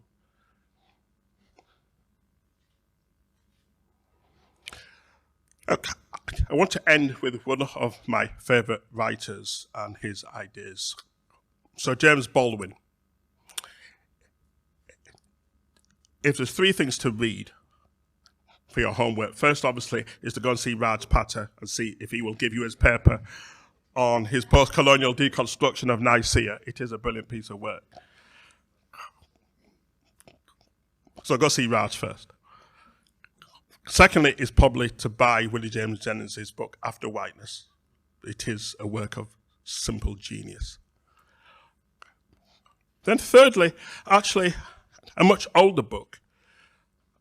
Okay. I want to end with one of my favorite writers and his ideas. So James Baldwin. If there's three things to read for your homework, first obviously is to go and see Raj Patter and see if he will give you his paper on his postcolonial deconstruction of Nicaea. It is a brilliant piece of work. So go see Raj first. Secondly is probably to buy Willie James Jennings' book, After Whiteness. It is a work of simple genius. Then thirdly, actually, a much older book,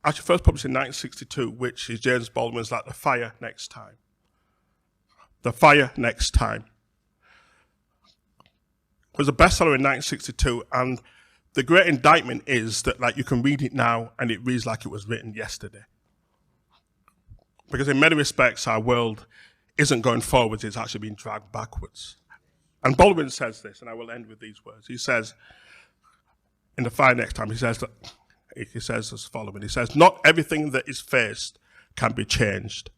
actually first published in 1962, which is James Baldwin's like The Fire Next Time. The Fire Next Time. It was a bestseller in 1962, and the great indictment is that like you can read it now and it reads like it was written yesterday. Because in many respects, our world isn't going forwards, it's actually being dragged backwards. And Baldwin says this, and I will end with these words. He says, in The Fire Next Time, he says as following. He says, not everything that is faced can be changed,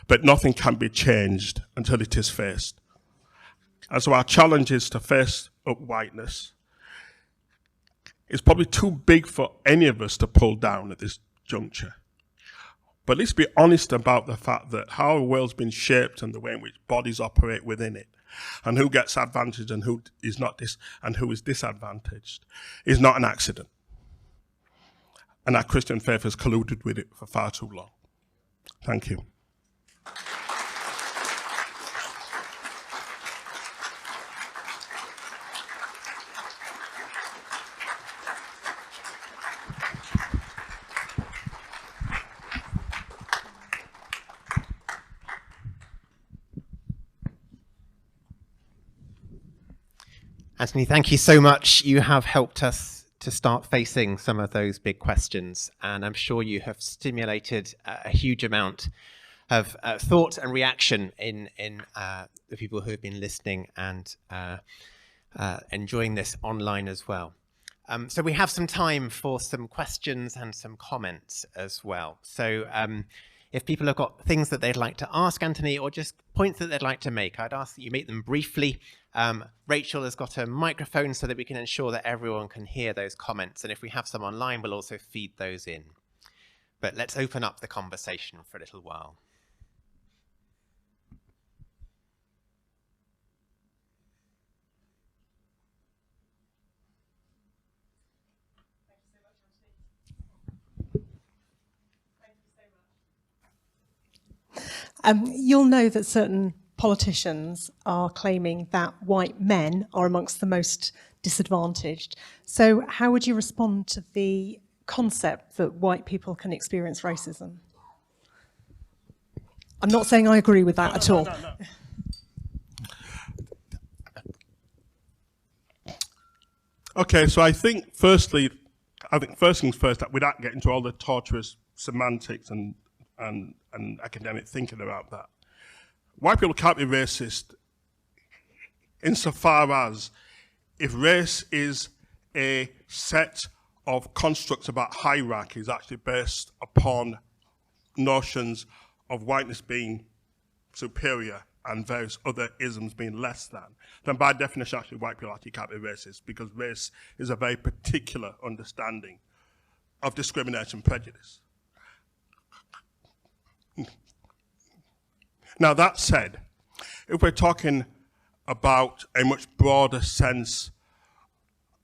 but nothing can be changed until it is faced. And so our challenge is to face up whiteness. It's probably too big for any of us to pull down at this juncture. But let's be honest about the fact that how our world's been shaped and the way in which bodies operate within it, and who gets advantaged and who is not and who is disadvantaged, is not an accident. And our Christian faith has colluded with it for far too long. Thank you. Anthony, thank you so much. You have helped us to start facing some of those big questions, and I'm sure you have stimulated a huge amount of thought and reaction in the people who have been listening and enjoying this online as well. So we have some time for some questions and some comments as well. So if people have got things that they'd like to ask Anthony or just points that they'd like to make, I'd ask that you make them briefly. Rachel has got a microphone so that we can ensure that everyone can hear those comments. And if we have some online, we'll also feed those in. But let's open up the conversation for a little while. You'll know that certain politicians are claiming that white men are amongst the most disadvantaged. So how would you respond to the concept that white people can experience racism? I'm not saying I agree with that at all. No. Okay, so I think first things first, that without getting into all the torturous semantics and academic thinking about that, white people can't be racist insofar as if race is a set of constructs about hierarchies actually based upon notions of whiteness being superior and various other isms being less than, then by definition actually white people actually can't be racist, because race is a very particular understanding of discrimination and prejudice. Now that said, if we're talking about a much broader sense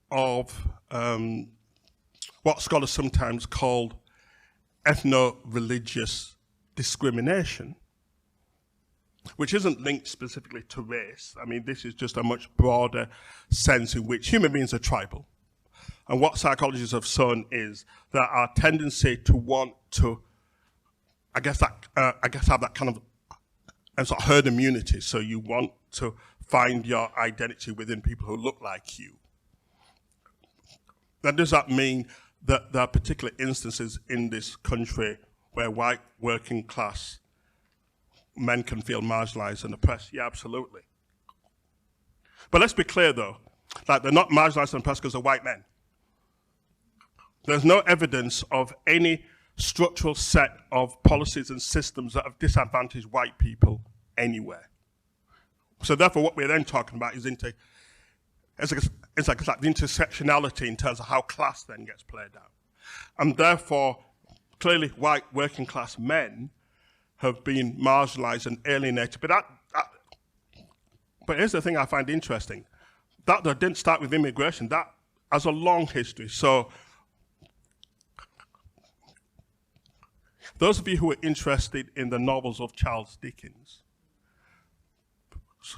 of what scholars sometimes call ethno-religious discrimination, which isn't linked specifically to race. I mean, this is just a much broader sense in which human beings are tribal. And what psychologists have shown is that our tendency to want to, have that kind of sort of herd immunity. So you want to find your identity within people who look like you. Now, does that mean that there are particular instances in this country where white working class men can feel marginalized and oppressed? Yeah, absolutely. But let's be clear though, like they're not marginalized and oppressed because they're white men. There's no evidence of any structural set of policies and systems that have disadvantaged white people anywhere. So therefore what we're then talking about is the intersectionality in terms of how class then gets played out. And therefore, clearly white working class men have been marginalized and alienated. But here's the thing I find interesting. That didn't start with immigration. That has a long history. So those of you who are interested in the novels of Charles Dickens,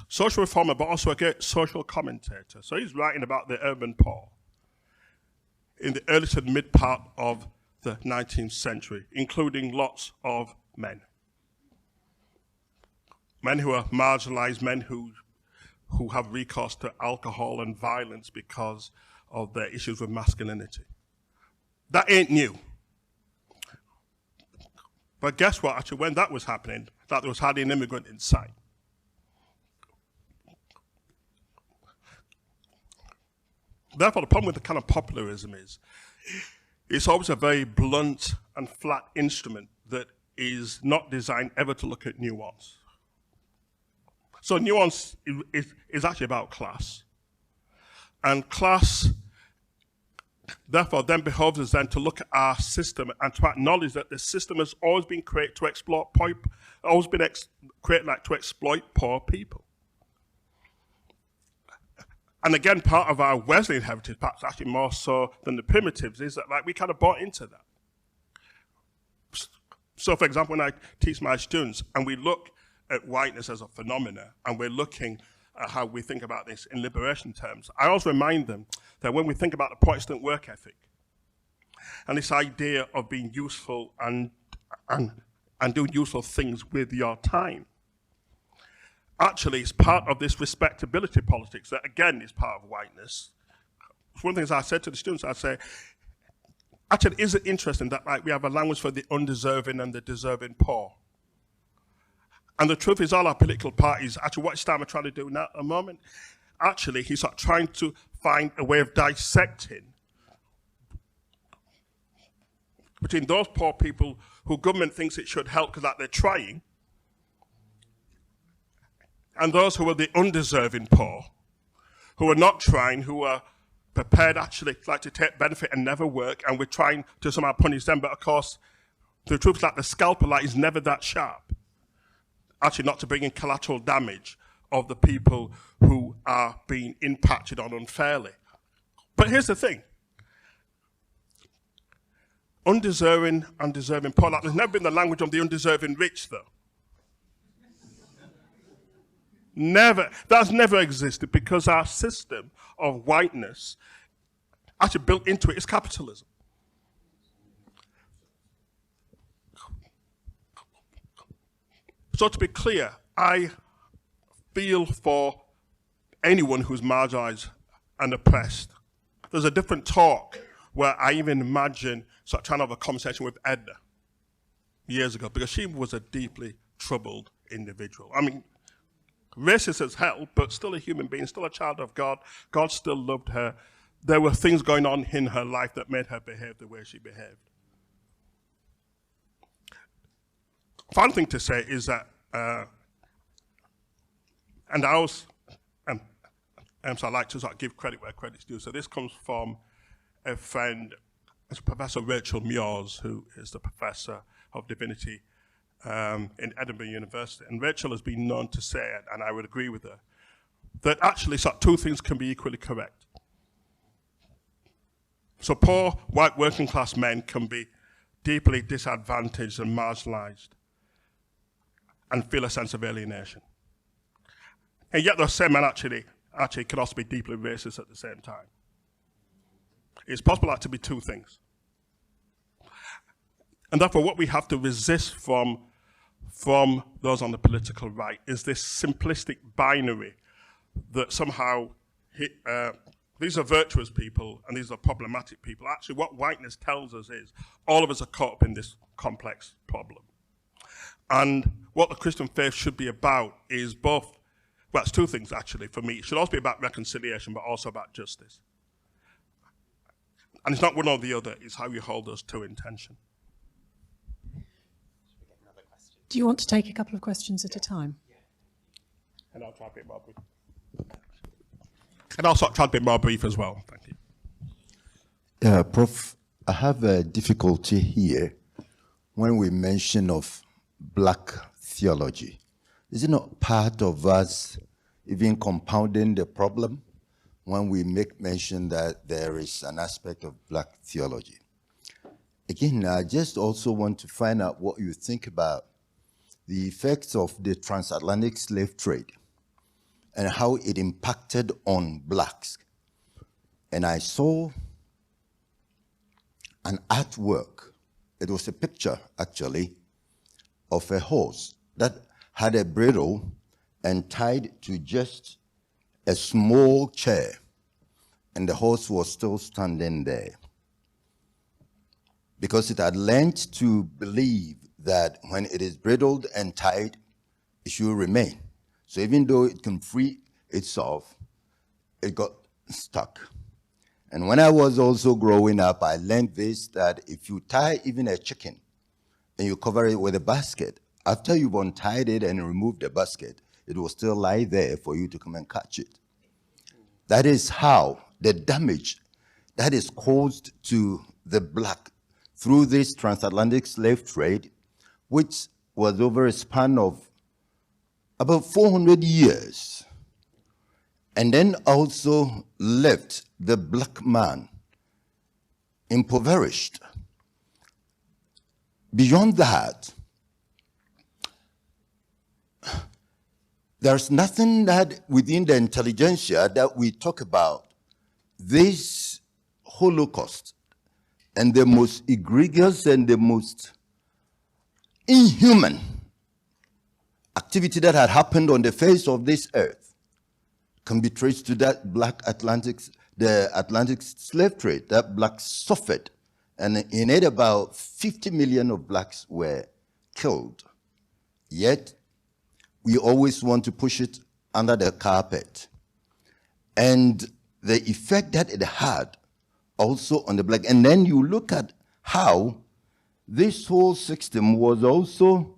social reformer, but also a great social commentator. So he's writing about the urban poor in the early to mid part of the 19th century, including lots of men. Men who are marginalized, men who have recourse to alcohol and violence because of their issues with masculinity. That ain't new. But guess what, actually, when that was happening, that there was hardly an immigrant in sight. Therefore, the problem with the kind of popularism is, it's always a very blunt and flat instrument that is not designed ever to look at nuance. So nuance is actually about class. And class, therefore, then behoves us then to look at our system and to acknowledge that the system has always been created to exploit poor people. And again, part of our Wesleyan heritage, perhaps actually more so than the primitives, is that like we kind of bought into that. So for example, when I teach my students and we look at whiteness as a phenomena and we're looking at how we think about this in liberation terms, I also remind them that when we think about the Protestant work ethic and this idea of being useful and doing useful things with your time, actually is part of this respectability politics that, again, is part of whiteness. One of the things I said to the students, I say, actually, is it interesting that like we have a language for the undeserving and the deserving poor? And the truth is, all our political parties, actually, what Stammer trying to do now at the moment, actually, he's like trying to find a way of dissecting between those poor people who government thinks it should help because that they're trying, and those who are the undeserving poor, who are not trying, who are prepared actually like to take benefit and never work, and we're trying to somehow punish them. But of course, the truth is that the scalpel light is never that sharp. Actually, not to bring in collateral damage of the people who are being impacted on unfairly. But here's the thing. Undeserving, undeserving poor. Like, there's never been the language of the undeserving rich, though. Never. That's never existed because our system of whiteness, actually built into it, is capitalism. So to be clear, I feel for anyone who's marginalized and oppressed. There's a different talk where I even imagine sort of trying to have a conversation with Edna years ago, because she was a deeply troubled individual. I mean, racist as hell, but still a human being, still a child of God. God still loved her. There were things going on in her life that made her behave the way she behaved. Final thing to say is that, and I was, so I like to sort of give credit where credit's due. So this comes from a friend, it's Professor Rachel Muirs, who is the Professor of Divinity in Edinburgh University. And Rachel has been known to say, and I would agree with her, that actually sort of two things can be equally correct. So poor white working class men can be deeply disadvantaged and marginalized and feel a sense of alienation. And yet those same men actually can also be deeply racist at the same time. It's possible to be two things. And therefore what we have to resist from those on the political right is this simplistic binary that somehow these are virtuous people and these are problematic people. Actually, what whiteness tells us is all of us are caught up in this complex problem. And what the Christian faith should be about is both, well, it's two things actually for me. It should also be about reconciliation, but also about justice. And it's not one or the other, it's how you hold those two in tension. Do you want to take a couple of questions at a time? And I'll try to be more brief. And I'll try to be more brief as well. Thank you. Prof, I have a difficulty here when we mention of black theology. Is it not part of us even compounding the problem when we make mention that there is an aspect of black theology? Again, I just also want to find out what you think about the effects of the transatlantic slave trade and how it impacted on blacks. And I saw an artwork. It was a picture, actually, of a horse that had a bridle and tied to just a small chair, and the horse was still standing there because it had learned to believe that when it is bridled and tied, it should remain. So even though it can free itself, it got stuck. And when I was also growing up, I learned this, that if you tie even a chicken and you cover it with a basket, after you've untied it and removed the basket, it will still lie there for you to come and catch it. That is how the damage that is caused to the black through this transatlantic slave trade, which was over a span of about 400 years, and then also left the black man impoverished. Beyond that, there's nothing that within the intelligentsia that we talk about this Holocaust and the most egregious and the most inhuman activity that had happened on the face of this earth can be traced to that the Atlantic slave trade that blacks suffered. And in it, about 50 million of blacks were killed. Yet, we always want to push it under the carpet. And the effect that it had also on the black. And then you look at how this whole system was also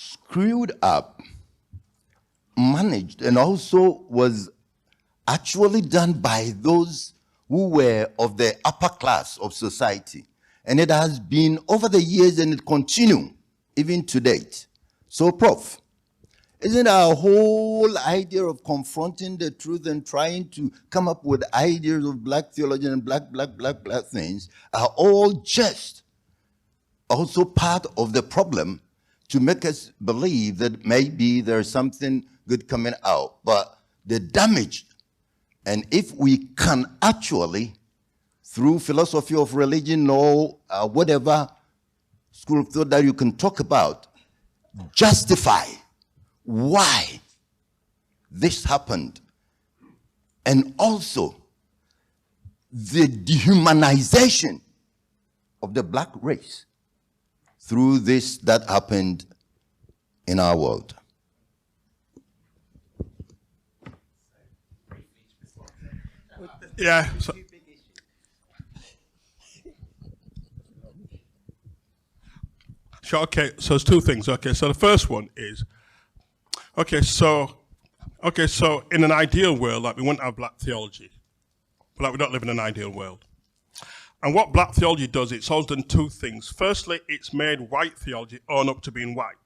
screwed up, managed, and also was actually done by those who were of the upper class of society. And it has been over the years, and it continues even to date. So, Prof, isn't our whole idea of confronting the truth and trying to come up with ideas of black theology and black things are all just also part of the problem to make us believe that maybe there's something good coming out? But the damage, and if we can actually, through philosophy of religion or whatever school of thought that you can talk about, justify why this happened, and also the dehumanization of the black race through this that happened in our world. Yeah. Okay, so it's two things. Okay, so the first one is, so in an ideal world, like we wouldn't have black theology, but like we don't live in an ideal world. And what black theology does, it's always done two things. Firstly, it's made white theology own up to being white.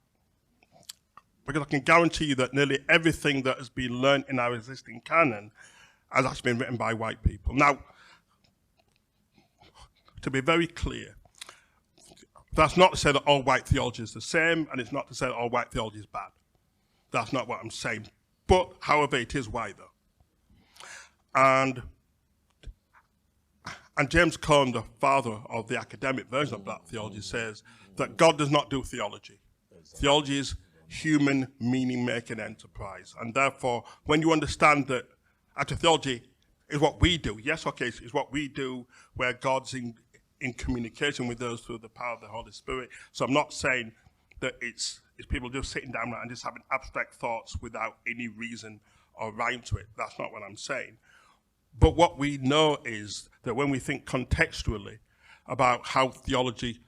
Because I can guarantee you that nearly everything that has been learned in our existing canon has actually been written by white people. Now, to be very clear, that's not to say that all white theology is the same, and it's not to say that all white theology is bad. That's not what I'm saying. But, however, it is white, though. And James Cone, the father of the academic version of black theology, says that God does not do theology. Theology is human meaning-making enterprise. And therefore, when you understand that actually theology is what we do, yes, okay, it's what we do where God's in communication with us through the power of the Holy Spirit. So I'm not saying that it's people just sitting down and just having abstract thoughts without any reason or rhyme to it. That's not what I'm saying. But what we know is that when we think contextually about how theology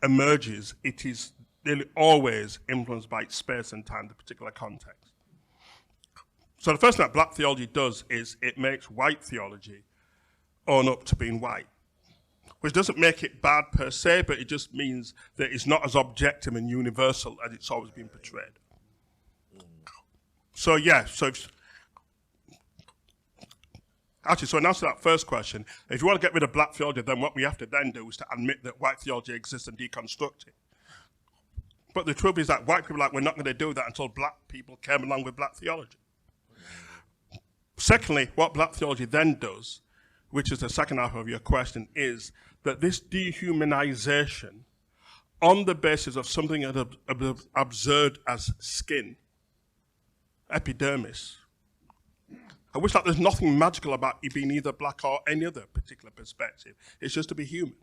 emerges, it is nearly always influenced by space and time, the particular context. So the first thing that black theology does is it makes white theology own up to being white, which doesn't make it bad per se, but it just means that it's not as objective and universal as it's always been portrayed. So yeah, actually, so in answer to that first question, if you want to get rid of black theology, then what we have to then do is to admit that white theology exists and deconstruct it. But the truth is that white people are like, we're not going to do that until black people came along with black theology. Secondly, what black theology then does, which is the second half of your question, is that this dehumanization on the basis of something as absurd as skin, epidermis. I wish that there's nothing magical about you being either black or any other particular perspective. It's just to be human.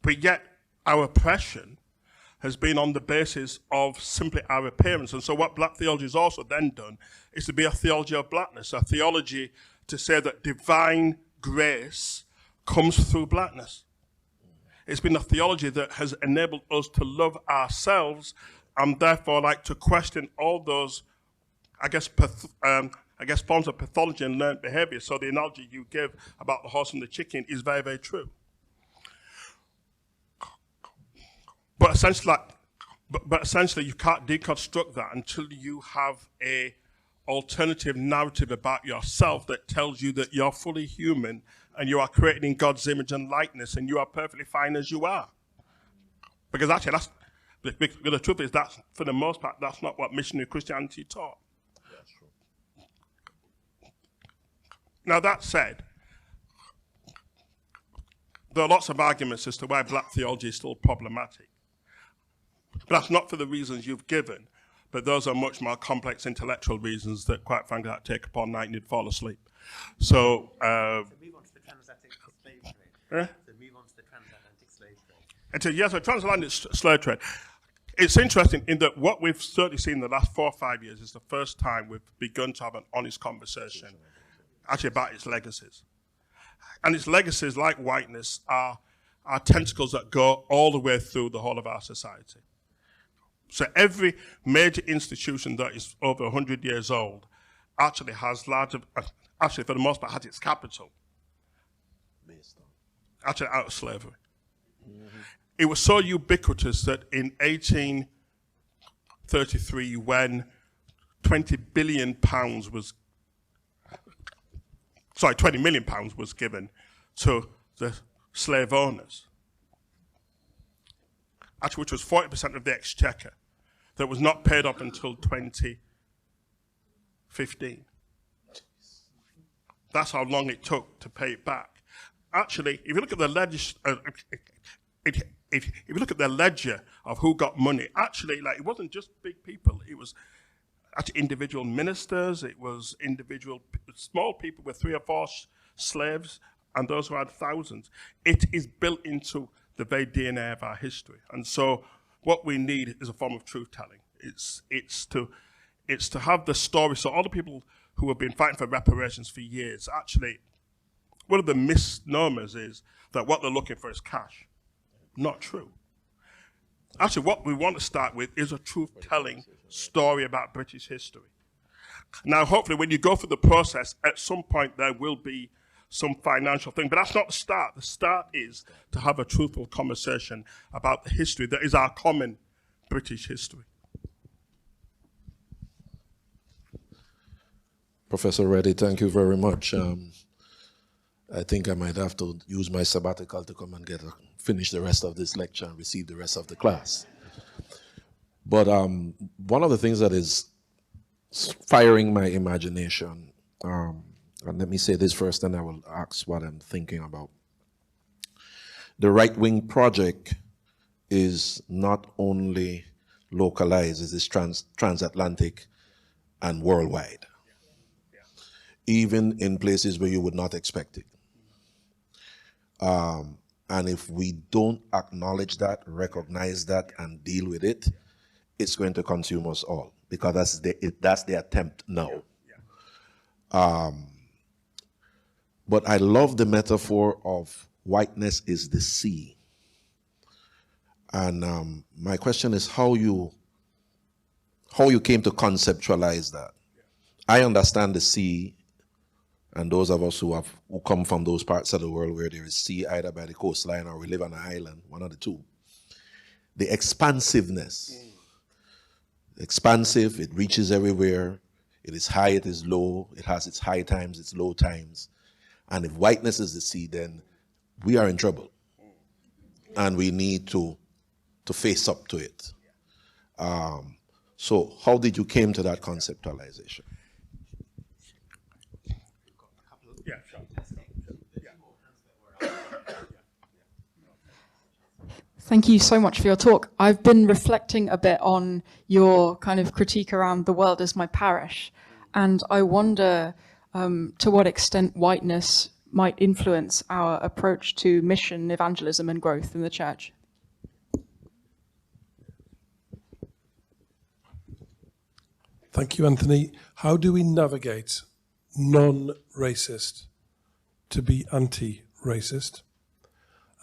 But yet, our oppression has been on the basis of simply our appearance. And so what black theology has also then done is to be a theology of blackness, a theology to say that divine grace comes through blackness. It's been a theology that has enabled us to love ourselves and therefore like to question all those, I guess forms of pathology and learned behavior. So the analogy you give about the horse and the chicken is very, very true. But essentially, you can't deconstruct that until you have a alternative narrative about yourself that tells you that you're fully human and you are created in God's image and likeness and you are perfectly fine as you are. Because actually, the truth is that for the most part, that's not what missionary Christianity taught. That's true. Now that said, there are lots of arguments as to why black theology is still problematic. But that's not for the reasons you've given, but those are much more complex intellectual reasons that, quite frankly, I'd take upon night and you'd fall asleep. So move on to the transatlantic slave trade. So move on to the transatlantic slave trade. Yes, the transatlantic slave trade. It's interesting in that what we've certainly seen in the last 4 or 5 years is the first time we've begun to have an honest conversation actually about its legacies. And its legacies, like whiteness, are tentacles that go all the way through the whole of our society. So every major institution that is over 100 years old actually has actually for the most part has its capital actually out of slavery. It was so ubiquitous that in 1833, when 20 million pounds was given to the slave owners, actually, which was 40% of the exchequer, that was not paid up until 2015. That's how long it took to pay it back. Actually, if you look at the if you look at the ledger of who got money, actually, like, it wasn't just big people. It was actually individual ministers. It was small people with 3 or 4 slaves, and those who had thousands. It is built into the very DNA of our history. And so what we need is a form of truth-telling. It's to have the story. So all the people who have been fighting for reparations for years, actually, one of the misnomers is that what they're looking for is cash. Not true. Actually, what we want to start with is a truth-telling story about British history. Now, hopefully, when you go through the process, at some point there will be some financial thing, but that's not the start. The start is to have a truthful conversation about the history that is our common British history. Professor Reddie, thank you very much. I think I might have to use my sabbatical to come and finish the rest of this lecture and receive the rest of the class. But one of the things that is firing my imagination, and let me say this first, then I will ask what I'm thinking about. The right-wing project is not only localized, it is transatlantic and worldwide. Even in places where you would not expect it. And if we don't acknowledge that, recognize that, and deal with it, it's going to consume us all, because that's the attempt now. But I love the metaphor of whiteness is the sea. And my question is how you came to conceptualize that. I understand the sea. And those of us who come from those parts of the world where there is sea either by the coastline or we live on an island, one of the two. The expansiveness. Expansive, it reaches everywhere. It is high, it is low. It has its high times, its low times. And if whiteness is the sea, then we are in trouble. And we need to face up to it. So how did you came to that conceptualization? Yeah, sure. Thank you so much for your talk. I've been reflecting a bit on your kind of critique around the world as my parish, and I wonder to what extent whiteness might influence our approach to mission, evangelism, and growth in the church. Thank you, Anthony. How do we navigate non-racist to be anti-racist?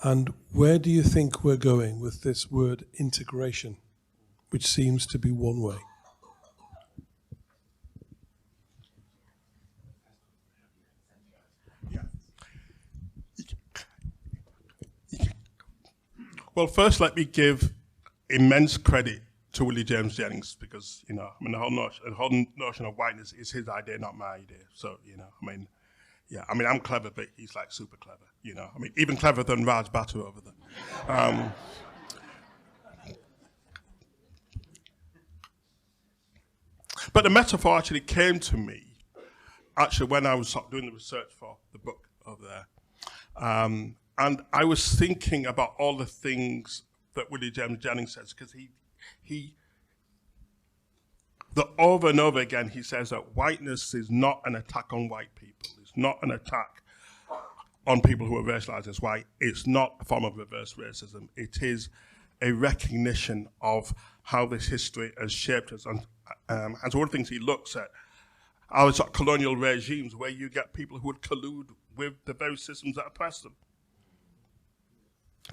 And where do you think we're going with this word integration, which seems to be one way? Well, first, let me give immense credit to Willie James Jennings, because, you know, I mean, the whole notion of whiteness is his idea, not my idea. So, you know, I mean, yeah, I mean, I'm clever, but he's like super clever, you know. I mean, even cleverer than Raj Batu over there. But the metaphor actually came to me, actually, when I was doing the research for the book over there. And I was thinking about all the things that Willie James Jennings says, because that over and over again, he says that whiteness is not an attack on white people. It's not an attack on people who are racialized as white. It's not a form of reverse racism. It is a recognition of how this history has shaped us. And so one of the things he looks at are sort of colonial regimes where you get people who would collude with the very systems that oppress them.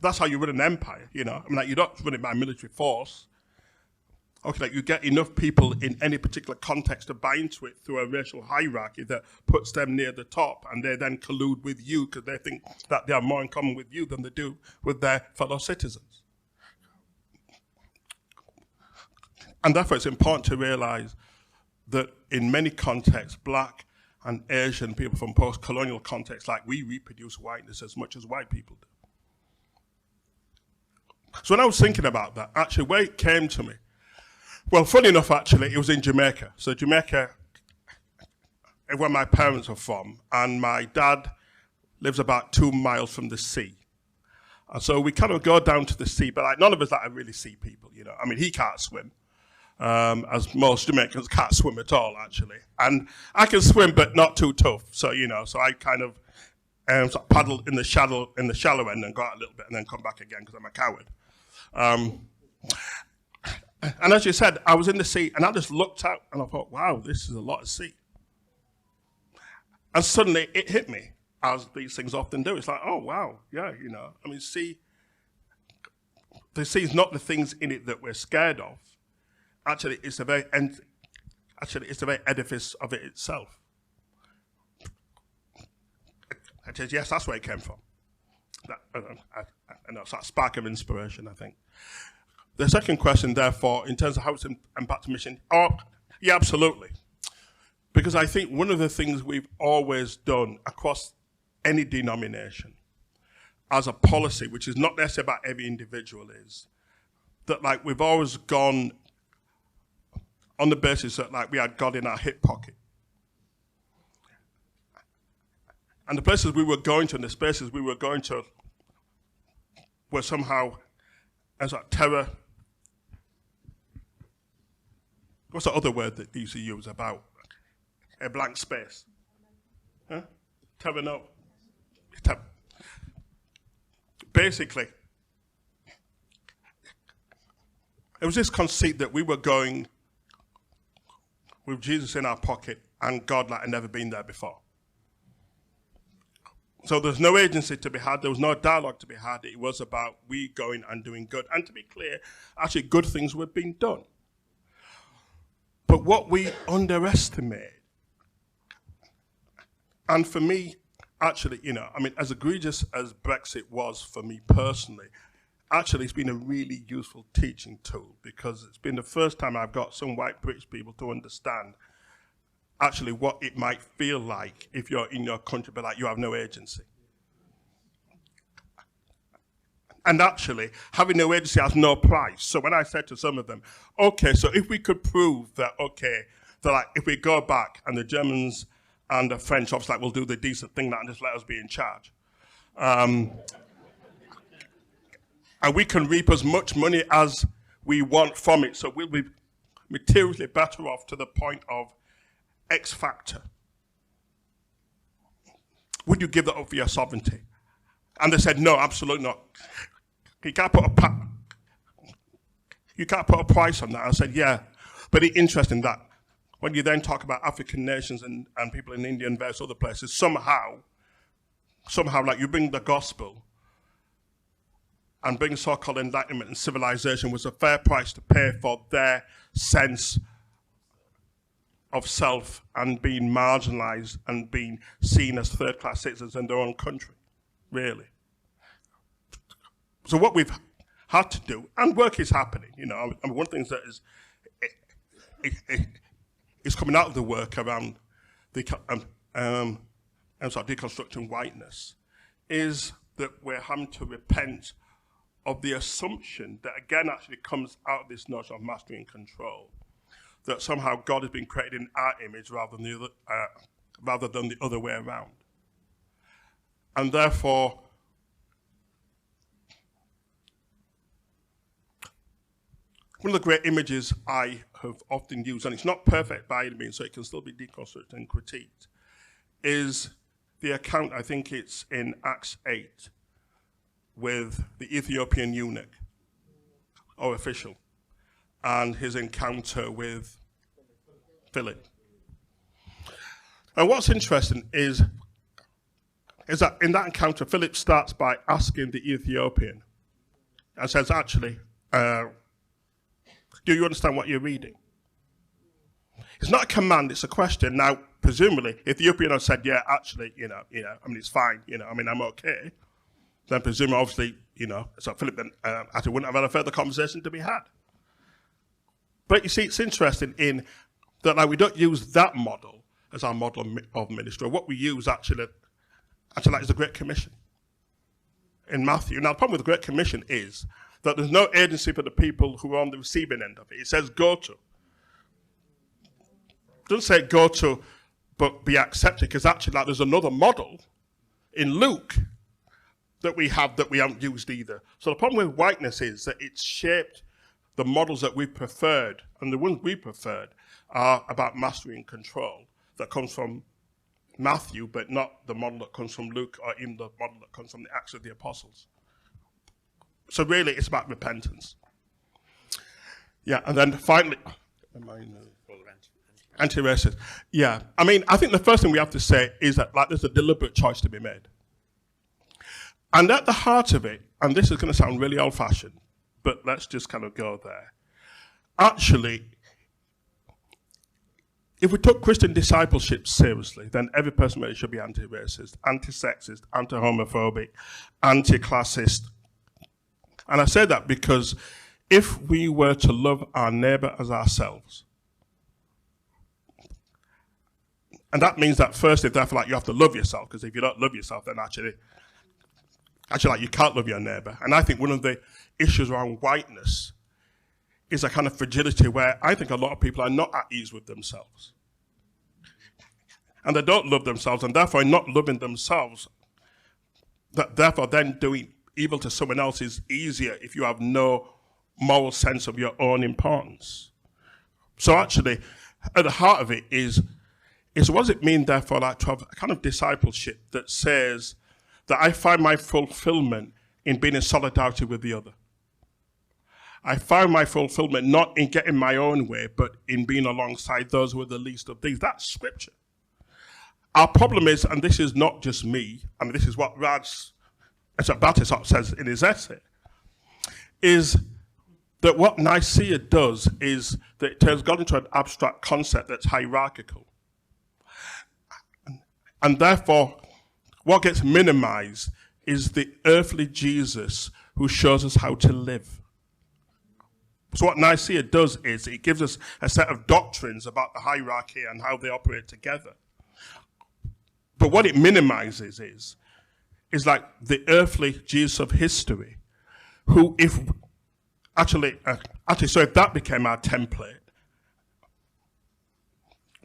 That's how you run an empire, you know. I mean, like, you don't run it by military force. Okay, like, you get enough people in any particular context to buy into it through a racial hierarchy that puts them near the top, and they then collude with you because they think that they have more in common with you than they do with their fellow citizens. And therefore, it's important to realize that in many contexts, black and Asian people from post-colonial contexts, like, we reproduce whiteness as much as white people do. So when I was thinking about that, actually, where it came to me, well, funny enough, actually, it was in Jamaica. So Jamaica is where my parents are from, and my dad lives about 2 miles from the sea. And so we kind of go down to the sea, but like, none of us like really sea people, you know. I mean, he can't swim, as most Jamaicans can't swim at all, actually. And I can swim, but not too tough. So, you know, so I kind of sort of paddle in the shallow end and go out a little bit and then come back again because I'm a coward. And as you said, I was in the sea and I just looked out and I thought, wow, this is a lot of sea. And suddenly it hit me, as these things often do. It's like, oh, wow, yeah, you know. I mean, the sea is not the things in it that we're scared of. Actually, it's the very edifice of it itself. It is, yes, that's where it came from. And that's that spark of inspiration, I think. The second question, therefore, in terms of how it's impacted mission, yeah, absolutely. Because I think one of the things we've always done across any denomination as a policy, which is not necessarily about every individual, is that, like, we've always gone on the basis that, like, we had God in our hip pocket. And the places we were going to and the spaces we were going to were somehow as a terror. What's the other word that these use about a blank space? Huh? Terror, no. Basically, it was this conceit that we were going with Jesus in our pocket and God like had never been there before. So there's no agency to be had, there was no dialogue to be had, it was about we going and doing good. And to be clear, actually good things were being done. But what we underestimate, and for me, actually, you know, I mean, as egregious as Brexit was for me personally, actually it's been a really useful teaching tool because it's been the first time I've got some white British people to understand actually what it might feel like if you're in your country but like you have no agency. And actually, having no agency has no price. So when I said to some of them, okay, so if we could prove that, okay, that like if we go back and the Germans and the French obviously like will do the decent thing now and just let us be in charge. And we can reap as much money as we want from it. So we'll be materially better off to the point of X factor. Would you give that up for your sovereignty? And they said, no, absolutely not. You can't put a price on that. I said, yeah, but it's interesting that when you then talk about African nations and people in India and various other places, somehow like you bring the gospel and bring so-called enlightenment and civilization was a fair price to pay for their sense of self and being marginalized and being seen as third-class citizens in their own country, really. So what we've had to do, and work is happening, you know, and one of the things that is coming out of the work around the deconstructing whiteness is that we're having to repent of the assumption that, again, actually comes out of this notion of mastery and control, that somehow God has been created in our image rather than the other way around. And therefore, one of the great images I have often used, and it's not perfect by any means, so it can still be deconstructed and critiqued, is the account, I think it's in Acts 8, with the Ethiopian eunuch, or official, and his encounter with Philip. And what's interesting is that in that encounter, Philip starts by asking the Ethiopian, and says, actually, do you understand what you're reading? It's not a command, it's a question. Now, presumably, if the Ethiopian had said, yeah, actually, I mean, it's fine, I'm okay, then presumably, obviously, so Philip then actually wouldn't have had a further conversation to be had. But you see, it's interesting in that like, we don't use that model as our model of ministry. What we use actually like, is the Great Commission in Matthew. Now, the problem with the Great Commission is that there's no agency for the people who are on the receiving end of it. It says go to. It doesn't say go to, but be accepted, because actually like, there's another model in Luke that we haven't used either. So the problem with whiteness is that it's shaped the models that we preferred, and the ones we preferred are about mastery and control that comes from Matthew, but not the model that comes from Luke, or even the model that comes from the Acts of the Apostles. So really, it's about repentance. Yeah, and then finally, anti-racist. Yeah, I mean, I think the first thing we have to say is that like there's a deliberate choice to be made. And at the heart of it, and this is going to sound really old-fashioned, but let's just kind of go there. Actually, if we took Christian discipleship seriously, then every person really should be anti-racist, anti-sexist, anti-homophobic, anti-classist. And I say that because if we were to love our neighbor as ourselves, and that means that firstly, therefore, like you have to love yourself, because if you don't love yourself, then actually like you can't love your neighbor. And I think one of the issues around whiteness is a kind of fragility where I think a lot of people are not at ease with themselves. And they don't love themselves, and therefore not loving themselves, that therefore then doing evil to someone else is easier if you have no moral sense of your own importance. So actually, at the heart of it is what does it mean, therefore, like to have a kind of discipleship that says that I find my fulfillment in being in solidarity with the other. I find my fulfillment not in getting my own way, but in being alongside those who are the least of these. That's scripture. Our problem is, and this is not just me, and this is what Batisop says in his essay, is that what Nicaea does is that it turns God into an abstract concept that's hierarchical. And therefore, what gets minimized is the earthly Jesus who shows us how to live. So what Nicaea does is it gives us a set of doctrines about the hierarchy and how they operate together. But what it minimizes is like the earthly Jesus of history, who if that became our template,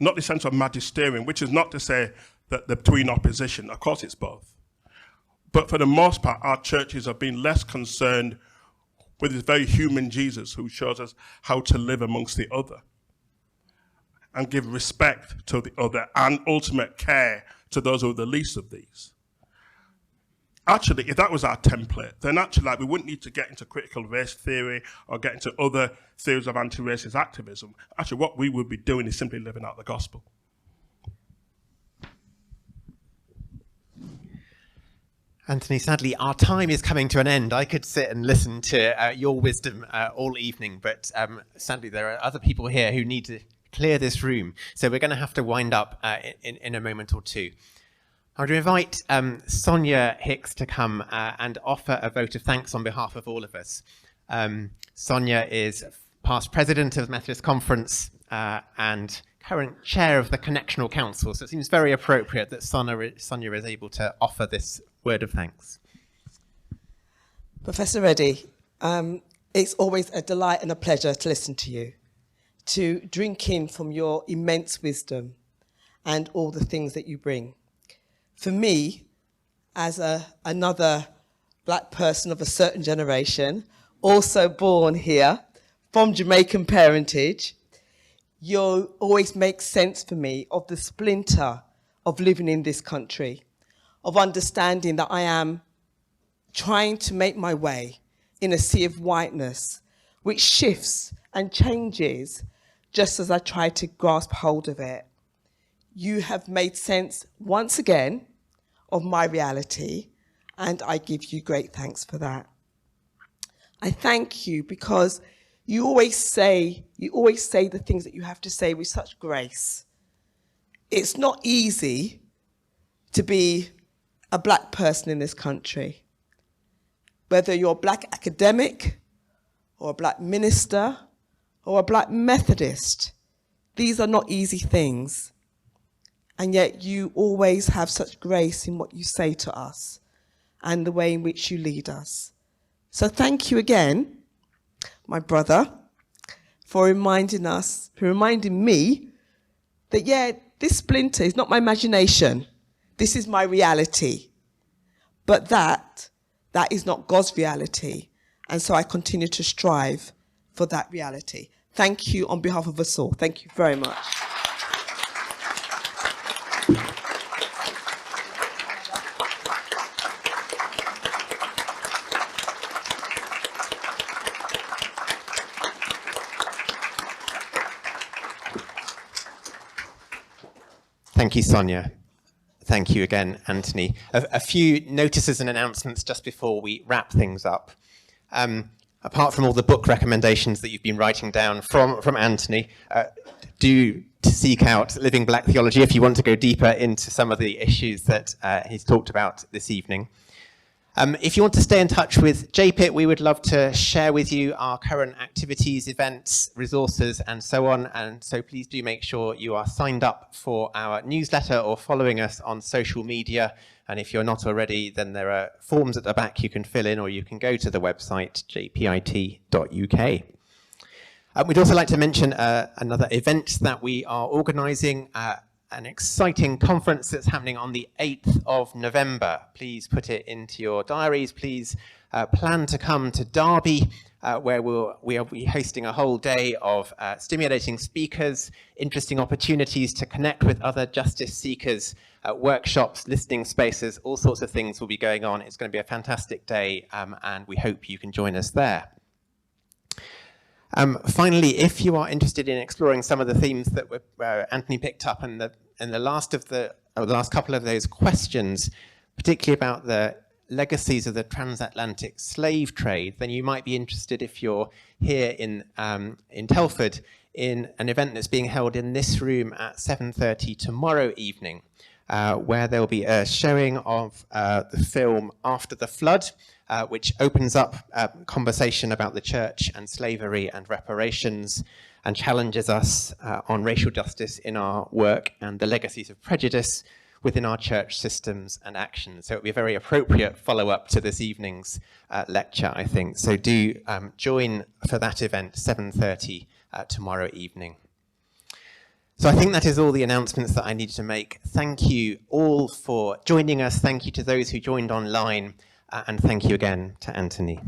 not the sense of magisterium, which is not to say that they're between opposition, of course it's both. But for the most part, our churches have been less concerned with this very human Jesus who shows us how to live amongst the other and give respect to the other and ultimate care to those who are the least of these. Actually, if that was our template, then actually like, we wouldn't need to get into critical race theory or get into other theories of anti-racist activism. Actually, what we would be doing is simply living out the gospel. Anthony, sadly, our time is coming to an end. I could sit and listen to your wisdom all evening, but sadly, there are other people here who need to clear this room. So we're going to have to wind up in a moment or two. I would invite Sonia Hicks to come and offer a vote of thanks on behalf of all of us. Sonia is past president of the Methodist Conference and current chair of the Connectional Council, so it seems very appropriate that Sonia is able to offer this word of thanks. Professor Reddie, it's always a delight and a pleasure to listen to you, to drink in from your immense wisdom and all the things that you bring. For me, as another black person of a certain generation, also born here, from Jamaican parentage, you always make sense for me of the splinter of living in this country, of understanding that I am trying to make my way in a sea of whiteness, which shifts and changes just as I try to grasp hold of it. You have made sense once again of my reality, and I give you great thanks for that. I thank you because you always say the things that you have to say with such grace. It's not easy to be a black person in this country. Whether you're a black academic or a black minister or a black Methodist, these are not easy things. And yet you always have such grace in what you say to us and the way in which you lead us. So thank you again, my brother, for reminding me that, yeah, this splinter is not my imagination. This is my reality. But that is not God's reality. And so I continue to strive for that reality. Thank you on behalf of us all. Thank you very much. Thank you, Sonia. Thank you again, Anthony. A few notices and announcements just before we wrap things up. Apart from all the book recommendations that you've been writing down from Anthony, do seek out Living Black Theology if you want to go deeper into some of the issues that he's talked about this evening. If you want to stay in touch with JPIT, we would love to share with you our current activities, events, resources, and so on. And so please do make sure you are signed up for our newsletter or following us on social media. And if you're not already, then there are forms at the back you can fill in, or you can go to the website, jpit.uk. We'd also like to mention another event that we are organising, an exciting conference that's happening on the 8th of November. Please put it into your diaries. Please plan to come to Derby, where we'll be hosting a whole day of stimulating speakers, interesting opportunities to connect with other justice seekers, workshops, listening spaces, all sorts of things will be going on. It's going to be a fantastic day, and we hope you can join us there. Finally, if you are interested in exploring some of the themes that Anthony picked up in the last couple of those questions, particularly about the legacies of the transatlantic slave trade, then you might be interested, if you're here in Telford, in an event that's being held in this room at 7:30 tomorrow evening, where there'll be a showing of the film After the Flood, which opens up a conversation about the church and slavery and reparations, and challenges us on racial justice in our work and the legacies of prejudice within our church systems and actions. So it'll be a very appropriate follow-up to this evening's lecture, I think. So do join for that event, 7:30 tomorrow evening. So I think that is all the announcements that I needed to make. Thank you all for joining us. Thank you to those who joined online. And thank you again to Anthony.